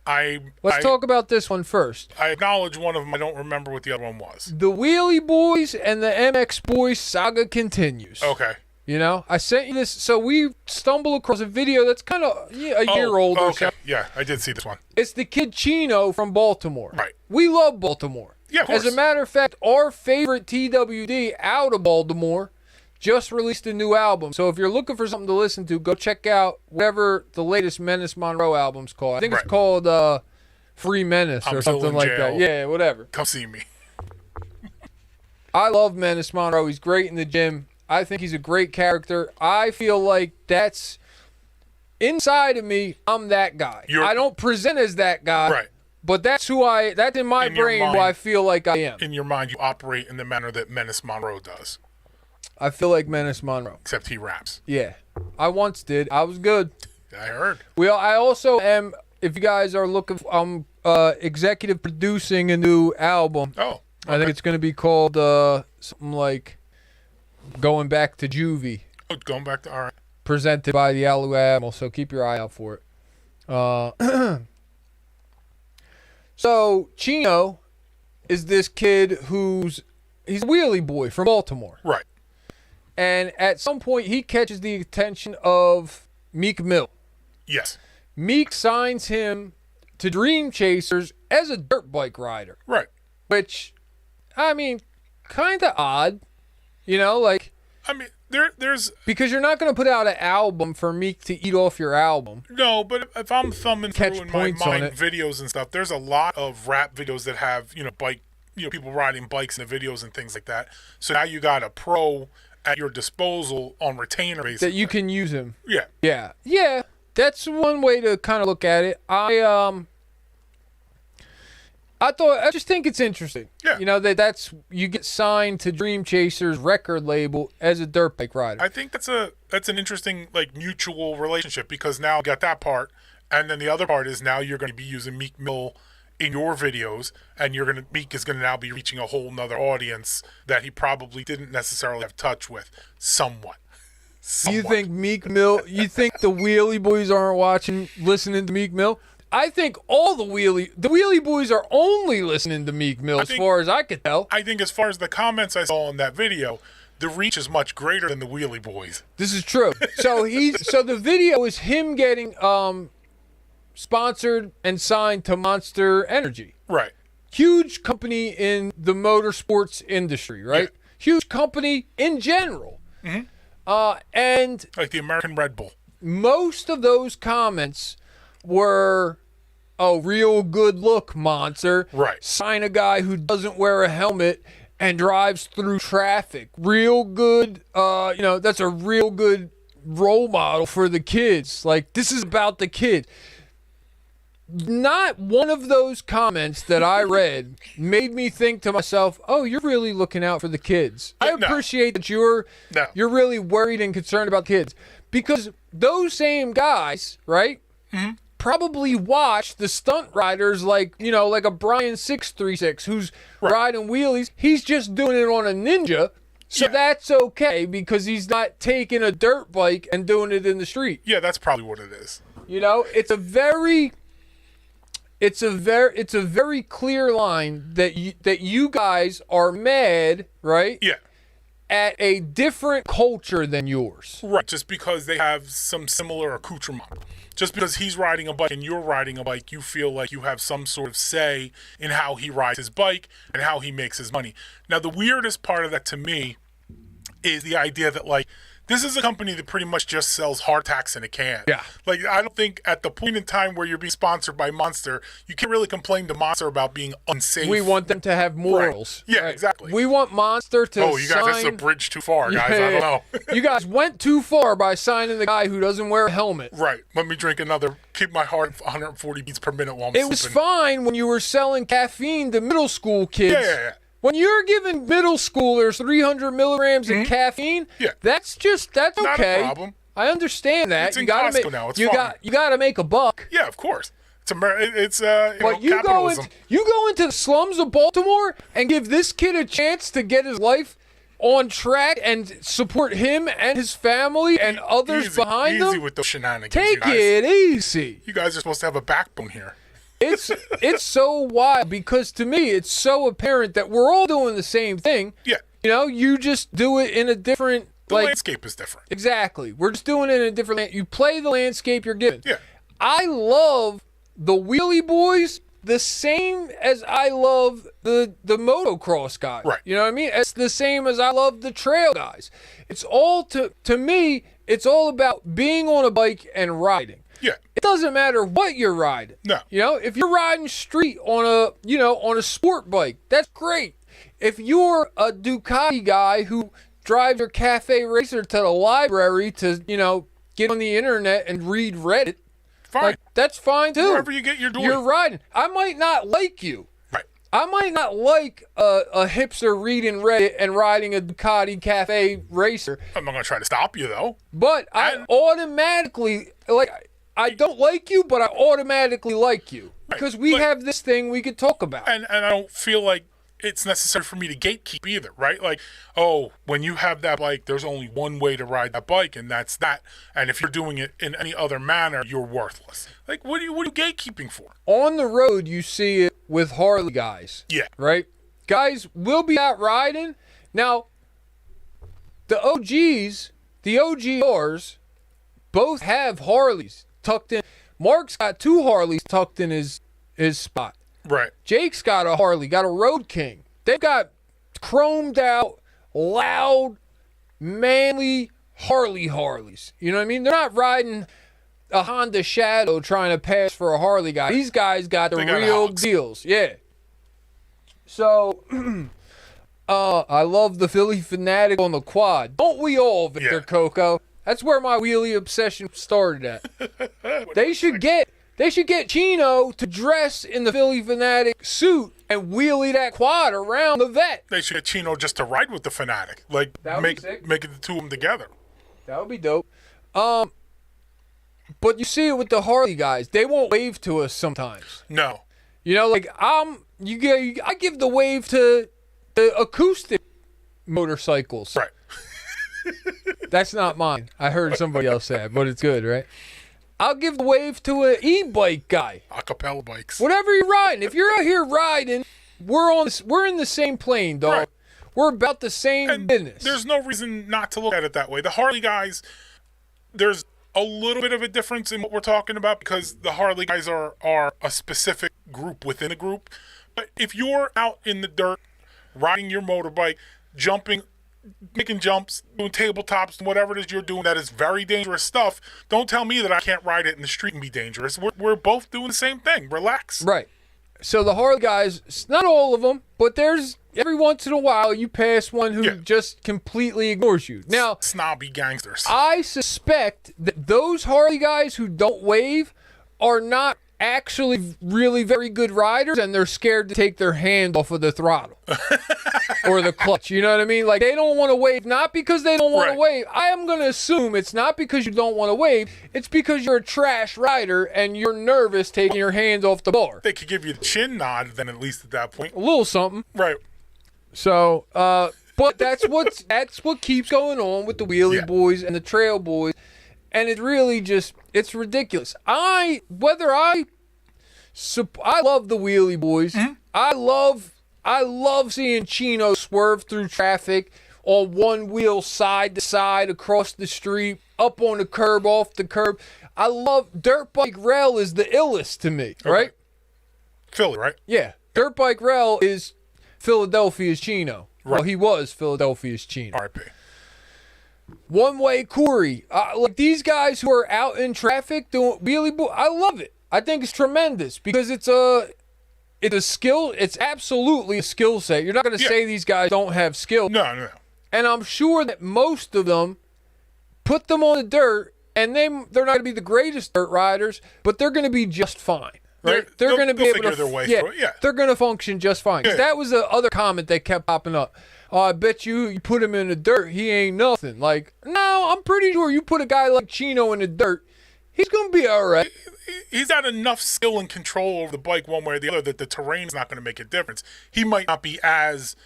Let's talk about this one first. I acknowledge one of them. I don't remember what the other one was. The Wheelie Boys and the MX Boys saga continues. Okay. You know, I sent you this. So we stumbled across a video that's kind of a year old or so. Yeah, I did see this one. It's the Kid Chino from Baltimore. Right. We love Baltimore. Yeah, of course. As a matter of fact, our favorite TWD out of Baltimore just released a new album. So if you're looking for something to listen to, go check out whatever the latest Menace Monroe album's called. I think it's called Free Menace or something like that. Yeah, whatever. Come see me. I love Menace Monroe. He's great in the gym. I think he's a great character. I feel like that's inside of me. I'm that guy. I don't present as that guy. Right. But that's that's in my brain who I feel like I am. In your mind, you operate in the manner that Menace Monroe does. I feel like Menace Monroe. Except he raps. Yeah. I once did. I was good. I heard. I also am, if you guys are looking, I'm executive producing a new album. Oh. Okay. I think it's going to be called something like Going Back to Juvie. Oh, Going Back to, all right. Presented by the Alu Animal, so keep your eye out for it. So Chino, is this kid he's a wheelie boy from Baltimore. Right. And at some point, he catches the attention of Meek Mill. Yes. Meek signs him to Dream Chasers as a dirt bike rider. Right. Which, I mean, kind of odd. You know, like... I mean, there's... Because you're not going to put out an album for Meek to eat off your album. No, but if I'm thumbing through in my mind it. videos and stuff, there's a lot of rap videos that have, people riding bikes in the videos and things like that. So now you got a pro at your disposal on retainer, basically. That you can use him. Yeah. Yeah. Yeah. That's one way to kind of look at it. I just think it's interesting. Yeah. You know, that's you get signed to Dream Chasers record label as a dirt bike rider. I think that's an interesting mutual relationship, because now you got that part, and then the other part is now you're going to be using Meek Mill in your videos, and Meek is going to now be reaching a whole nother audience that he probably didn't necessarily have touch with somewhat. You think Meek Mill, you think the Wheelie Boys aren't listening to Meek Mill? I think all the Wheelie Boys are only listening to Meek Mill, as far as I could tell. I think as far as the comments I saw in that video, the reach is much greater than the Wheelie Boys. This is true. So the video is him getting sponsored and signed to Monster Energy. Right. Huge company in the motorsports industry, right? Yeah. Huge company in general. Mm-hmm. And like the American Red Bull. Most of those comments were, "Oh, real good look, Monster." Right. Sign a guy who doesn't wear a helmet and drives through traffic. Real good. That's a real good role model for the kids. Like, this is about the kid. Not one of those comments that I read made me think to myself, "Oh, you're really looking out for the kids." I appreciate that you're really worried and concerned about kids, because those same guys, right, probably watch the stunt riders like a Brian 636 who's riding wheelies. He's just doing it on a Ninja, so that's okay, because he's not taking a dirt bike and doing it in the street. Yeah, that's probably what it is. It's a very clear line that you guys are mad, right? Yeah. At a different culture than yours. Right, just because they have some similar accoutrement. Just because he's riding a bike and you're riding a bike, you feel like you have some sort of say in how he rides his bike and how he makes his money. Now, the weirdest part of that to me is the idea that, this is a company that pretty much just sells hardtacks in a can. Yeah. I don't think at the point in time where you're being sponsored by Monster, you can't really complain to Monster about being unsafe. We want them to have morals. Right. Yeah, exactly. We want Monster to you guys, that's a bridge too far, guys. I don't know. You guys went too far by signing the guy who doesn't wear a helmet. Right. Let me keep my heart 140 beats per minute while I'm sleeping. It was fine when you were selling caffeine to middle school kids. Yeah. When you're giving middle schoolers 300 milligrams of caffeine, that's okay. Not a problem. I understand that. It's in Costco now. It's fine. You got to make a buck. Yeah, of course. It's capitalism. You go into the slums of Baltimore and give this kid a chance to get his life on track and support him and his family and others behind him. Easy with those shenanigans. Take it easy. You guys are supposed to have a backbone here. It's so wild, because to me it's so apparent that we're all doing the same thing. Yeah. You just do it in a different... The landscape is different. Exactly. We're just doing it in a different... You play the landscape you're given. Yeah. I love the Wheelie Boys the same as I love the motocross guys. Right. You know what I mean? It's the same as I love the trail guys. It's all, to me, it's all about being on a bike and riding. Yeah. It doesn't matter what you're riding. No. If you're riding street on a sport bike, that's great. If you're a Ducati guy who drives your cafe racer to the library to, get on the internet and read Reddit, fine. That's fine too. Wherever you get your door. You're riding. I might not like you. Right. I might not like a hipster reading Reddit and riding a Ducati cafe racer. I'm not going to try to stop you, though. But I automatically, I don't like you, but I automatically like you. Because we have this thing we could talk about. And I don't feel like it's necessary for me to gatekeep either, right? When you have that bike, there's only one way to ride that bike, and that's that. And if you're doing it in any other manner, you're worthless. What are you gatekeeping for? On the road, you see it with Harley guys. Yeah. Right? Guys will be out riding. Now, the OGs, the OGRs, both have Harleys tucked in. Mark's got 2 Harleys tucked in his spot. Right. Jake's got a Harley, got a Road King. They've got chromed out, loud, manly Harleys. You know what I mean? They're not riding a Honda Shadow trying to pass for a Harley guy. These guys got the real deals. Yeah. So, I love the Philly Fanatic on the quad. Don't we all, Victor Coco? That's where my wheelie obsession started at. They should get Chino to dress in the Philly Fanatic suit and wheelie that quad around the vet. They should get Chino just to ride with the Fanatic. Like, make it the 2 of them together. That would be dope. But you see it with the Harley guys. They won't wave to us sometimes. No. You know, like, I give the wave to the acoustic motorcycles. Right. That's not mine. I heard somebody else say it, but it's good, right? I'll give the wave to an e-bike guy. Acapella bikes. Whatever you're riding. If you're out here riding, we're in the same plane, dog. Right. We're about the same business. There's no reason not to look at it that way. The Harley guys, there's a little bit of a difference in what we're talking about because the Harley guys are a specific group within a group. But if you're out in the dirt, riding your motorbike, jumping, making jumps, doing tabletops, whatever it is you're doing that is very dangerous stuff, don't tell me that I can't ride it in the street and be dangerous. We're both doing the same thing. Relax. Right. So the Harley guys, not all of them, but there's every once in a while you pass one who just completely ignores you. Now, snobby gangsters. I suspect that those Harley guys who don't wave are not actually really very good riders and they're scared to take their hand off of the throttle or the clutch. You know what I mean? Like, they don't want to wave, not because they don't want to wave. I am going to assume it's not because you don't want to wave. It's because you're a trash rider and you're nervous taking your hands off the bar. They could give you the chin nod then, at least at that point. A little something. Right. So, but that's what keeps going on with the wheelie boys and the trail boys. And it really just, it's ridiculous. I love the wheelie boys. Mm-hmm. I love seeing Chino swerve through traffic on one wheel, side to side, across the street, up on the curb, off the curb. I love DirtBike Rel is the illest to me, right? Philly, right? Yeah. DirtBike Rel is Philadelphia's Chino. Right. Well, he was Philadelphia's Chino. R.I.P. One Way Corey. Like, these guys who are out in traffic doing wheelie boy, I love it. I think it's tremendous because it's a skill. It's absolutely a skill set. You're not going to say these guys don't have skill. No. And I'm sure that most of them put them on the dirt, and they're not going to be the greatest dirt riders, but they're going to be just fine. Right? They're going to be able to their way through it. Yeah. They're going to function just fine. Yeah. That was the other comment that kept popping up. Oh, I bet you put him in the dirt, he ain't nothing. Like, no, I'm pretty sure you put a guy like Chino in the dirt, he's going to be all right. He's got enough skill and control over the bike one way or the other that the terrain's not going to make a difference. He might not be as,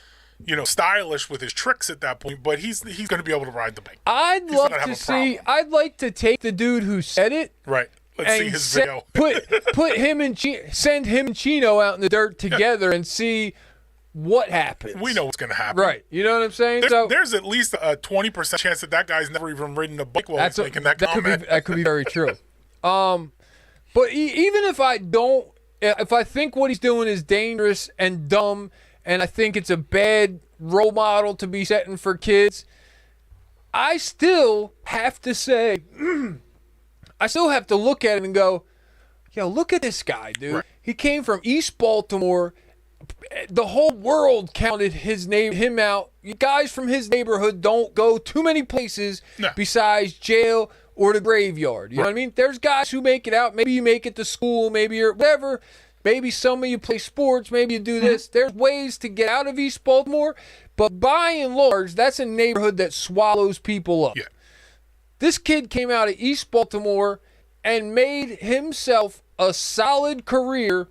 stylish with his tricks at that point, but he's going to be able to ride the bike. I'd like to take the dude who said it. Right. Let's see his video. put him and send him and Chino out in the dirt together and see what happens. We know what's going to happen. Right. You know what I'm saying? There's at least a 20% chance that guy's never even ridden a bike while he's making that comment. That could be very true. But even if I think what he's doing is dangerous and dumb, and I think it's a bad role model to be setting for kids, I still have to say, I still have to look at him and go, yo, look at this guy, dude. Right. He came from East Baltimore. The whole world counted him out. You guys from his neighborhood don't go too many places besides jail or the graveyard. You know what I mean? There's guys who make it out. Maybe you make it to school. Maybe you're whatever. Maybe some of you play sports. Maybe you do this. There's ways to get out of East Baltimore. But by and large, that's a neighborhood that swallows people up. Yeah. This kid came out of East Baltimore and made himself a solid career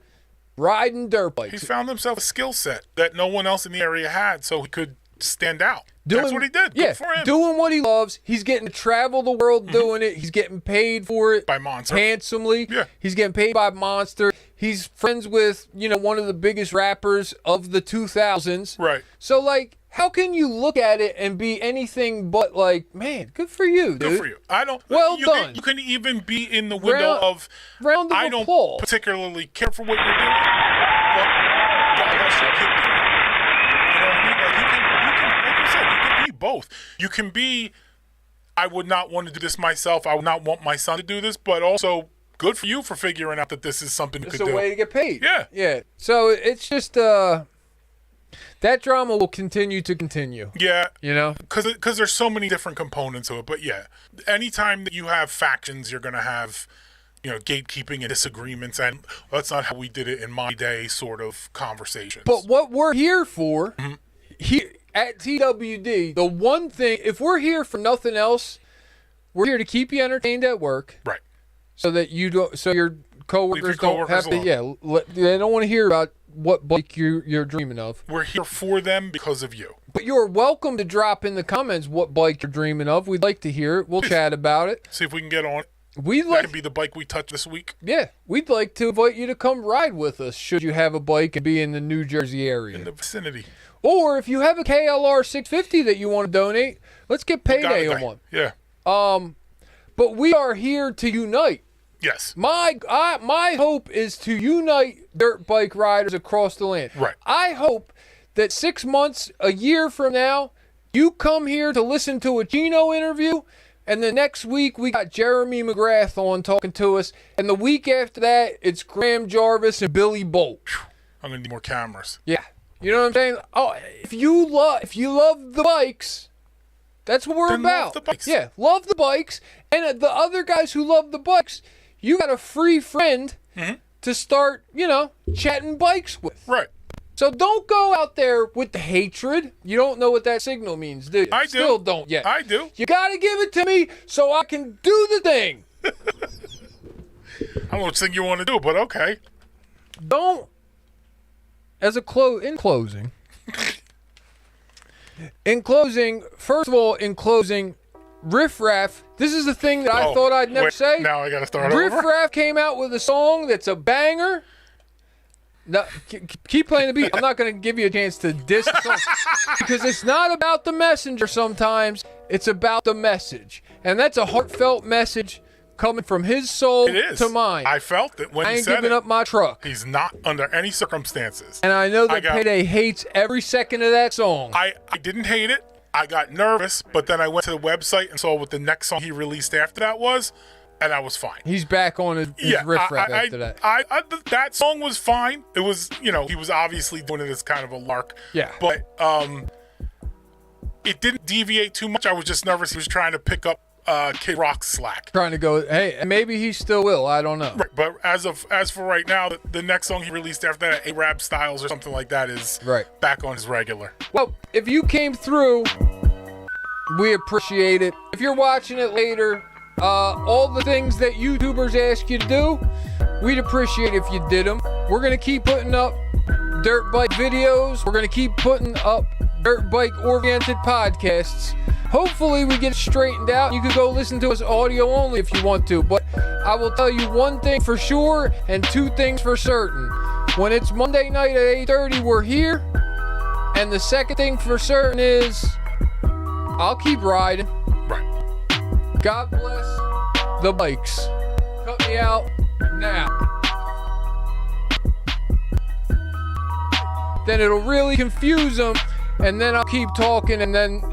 riding dirt bikes. He found himself a skill set that no one else in the area had, so he could stand out. That's what he did. Good for him. Doing what he loves. He's getting to travel the world doing it. He's getting paid for it. By Monster. Handsomely. Yeah. He's getting paid by Monster. He's friends with, one of the biggest rappers of the 2000s. Right. So, like, how can you look at it and be anything but like, man, good for you, dude. Good for you. I don't. Well done. You can even be in the window of round of I don't applause. particularly care for what you're doing, but God bless you, keep doing it. You know what I mean? Like you can, like you said, you can be both. You can be, I would not want to do this myself. I would not want my son to do this, but also good for you for figuring out that this is something you could do. It's a way to get paid. Yeah. Yeah. So it's just that drama will continue to continue. Yeah. Because there's so many different components to it. But yeah, anytime that you have factions, you're going to have, gatekeeping and disagreements. And that's not how we did it in my day sort of conversations. But what we're here for, here at TWD, the one thing, if we're here for nothing else, we're here to keep you entertained at work. Right. So that you don't, so your coworkers don't have to, alone. They don't want to hear about what bike you're dreaming of. We're here for them because of you. But you're welcome to drop in the comments what bike you're dreaming of. We'd like to hear it. We'll chat about it. See if we can get on it. That could be the bike we touch this week. Yeah, we'd like to invite you to come ride with us should you have a bike and be in the New Jersey area. In the vicinity. Or if you have a KLR 650 that you want to donate, let's get payday on one. Yeah. But we are here to unite. Yes. My hope is to unite dirt bike riders across the land. Right. I hope that 6 months, a year from now, you come here to listen to a Gino interview, and the next week we got Jeremy McGrath on talking to us, and the week after that it's Graham Jarvis and Billy Bolt. I'm gonna need more cameras. Yeah. You know what I'm saying? Oh, if you love the bikes, that's what we're then about. Love the bikes. Yeah, love the bikes, and the other guys who love the bikes, you got a free friend to start, chatting bikes with. Right. So don't go out there with the hatred. You don't know what that signal means, do you? I do. Still don't yet. I do. You got to give it to me so I can do the thing. I don't know what thing you want to do, but okay. Don't. In closing, first of all, RiffRaff, this is the thing that I thought I'd never say. Now I got to start over. RiffRaff came out with a song that's a banger. No, keep playing the beat. I'm not going to give you a chance to diss the song because it's not about the messenger sometimes. It's about the message. And that's a heartfelt message coming from his soul to mine. I felt it when I he ain't said giving it. up my truck. He's not under any circumstances. And I know that Payday hates every second of that song. I didn't hate it. I got nervous, but then I went to the website and saw what the next song he released after that was, and I was fine. He's back on his RiffRaff after that. That song was fine. It was, he was obviously doing it as kind of a lark. Yeah. But it didn't deviate too much. I was just nervous. He was trying to pick up Kid Rock's slack. Trying to go, hey, maybe he still will. I don't know. Right, but as for right now, the next song he released after that, Arab Styles or something like that, is back on his regular. Well, if you came through, we appreciate it. If you're watching it later, all the things that YouTubers ask you to do, we'd appreciate if you did them. We're going to keep putting up dirt bike videos. We're going to keep putting up dirt bike oriented podcasts. Hopefully we get it straightened out. You can go listen to us audio only if you want to, but I will tell you one thing for sure and two things for certain. When it's Monday night at 8:30, we're here. And the second thing for certain is I'll keep riding. Right. God bless the bikes. Cut me out now. Then it'll really confuse them, and then I'll keep talking, and then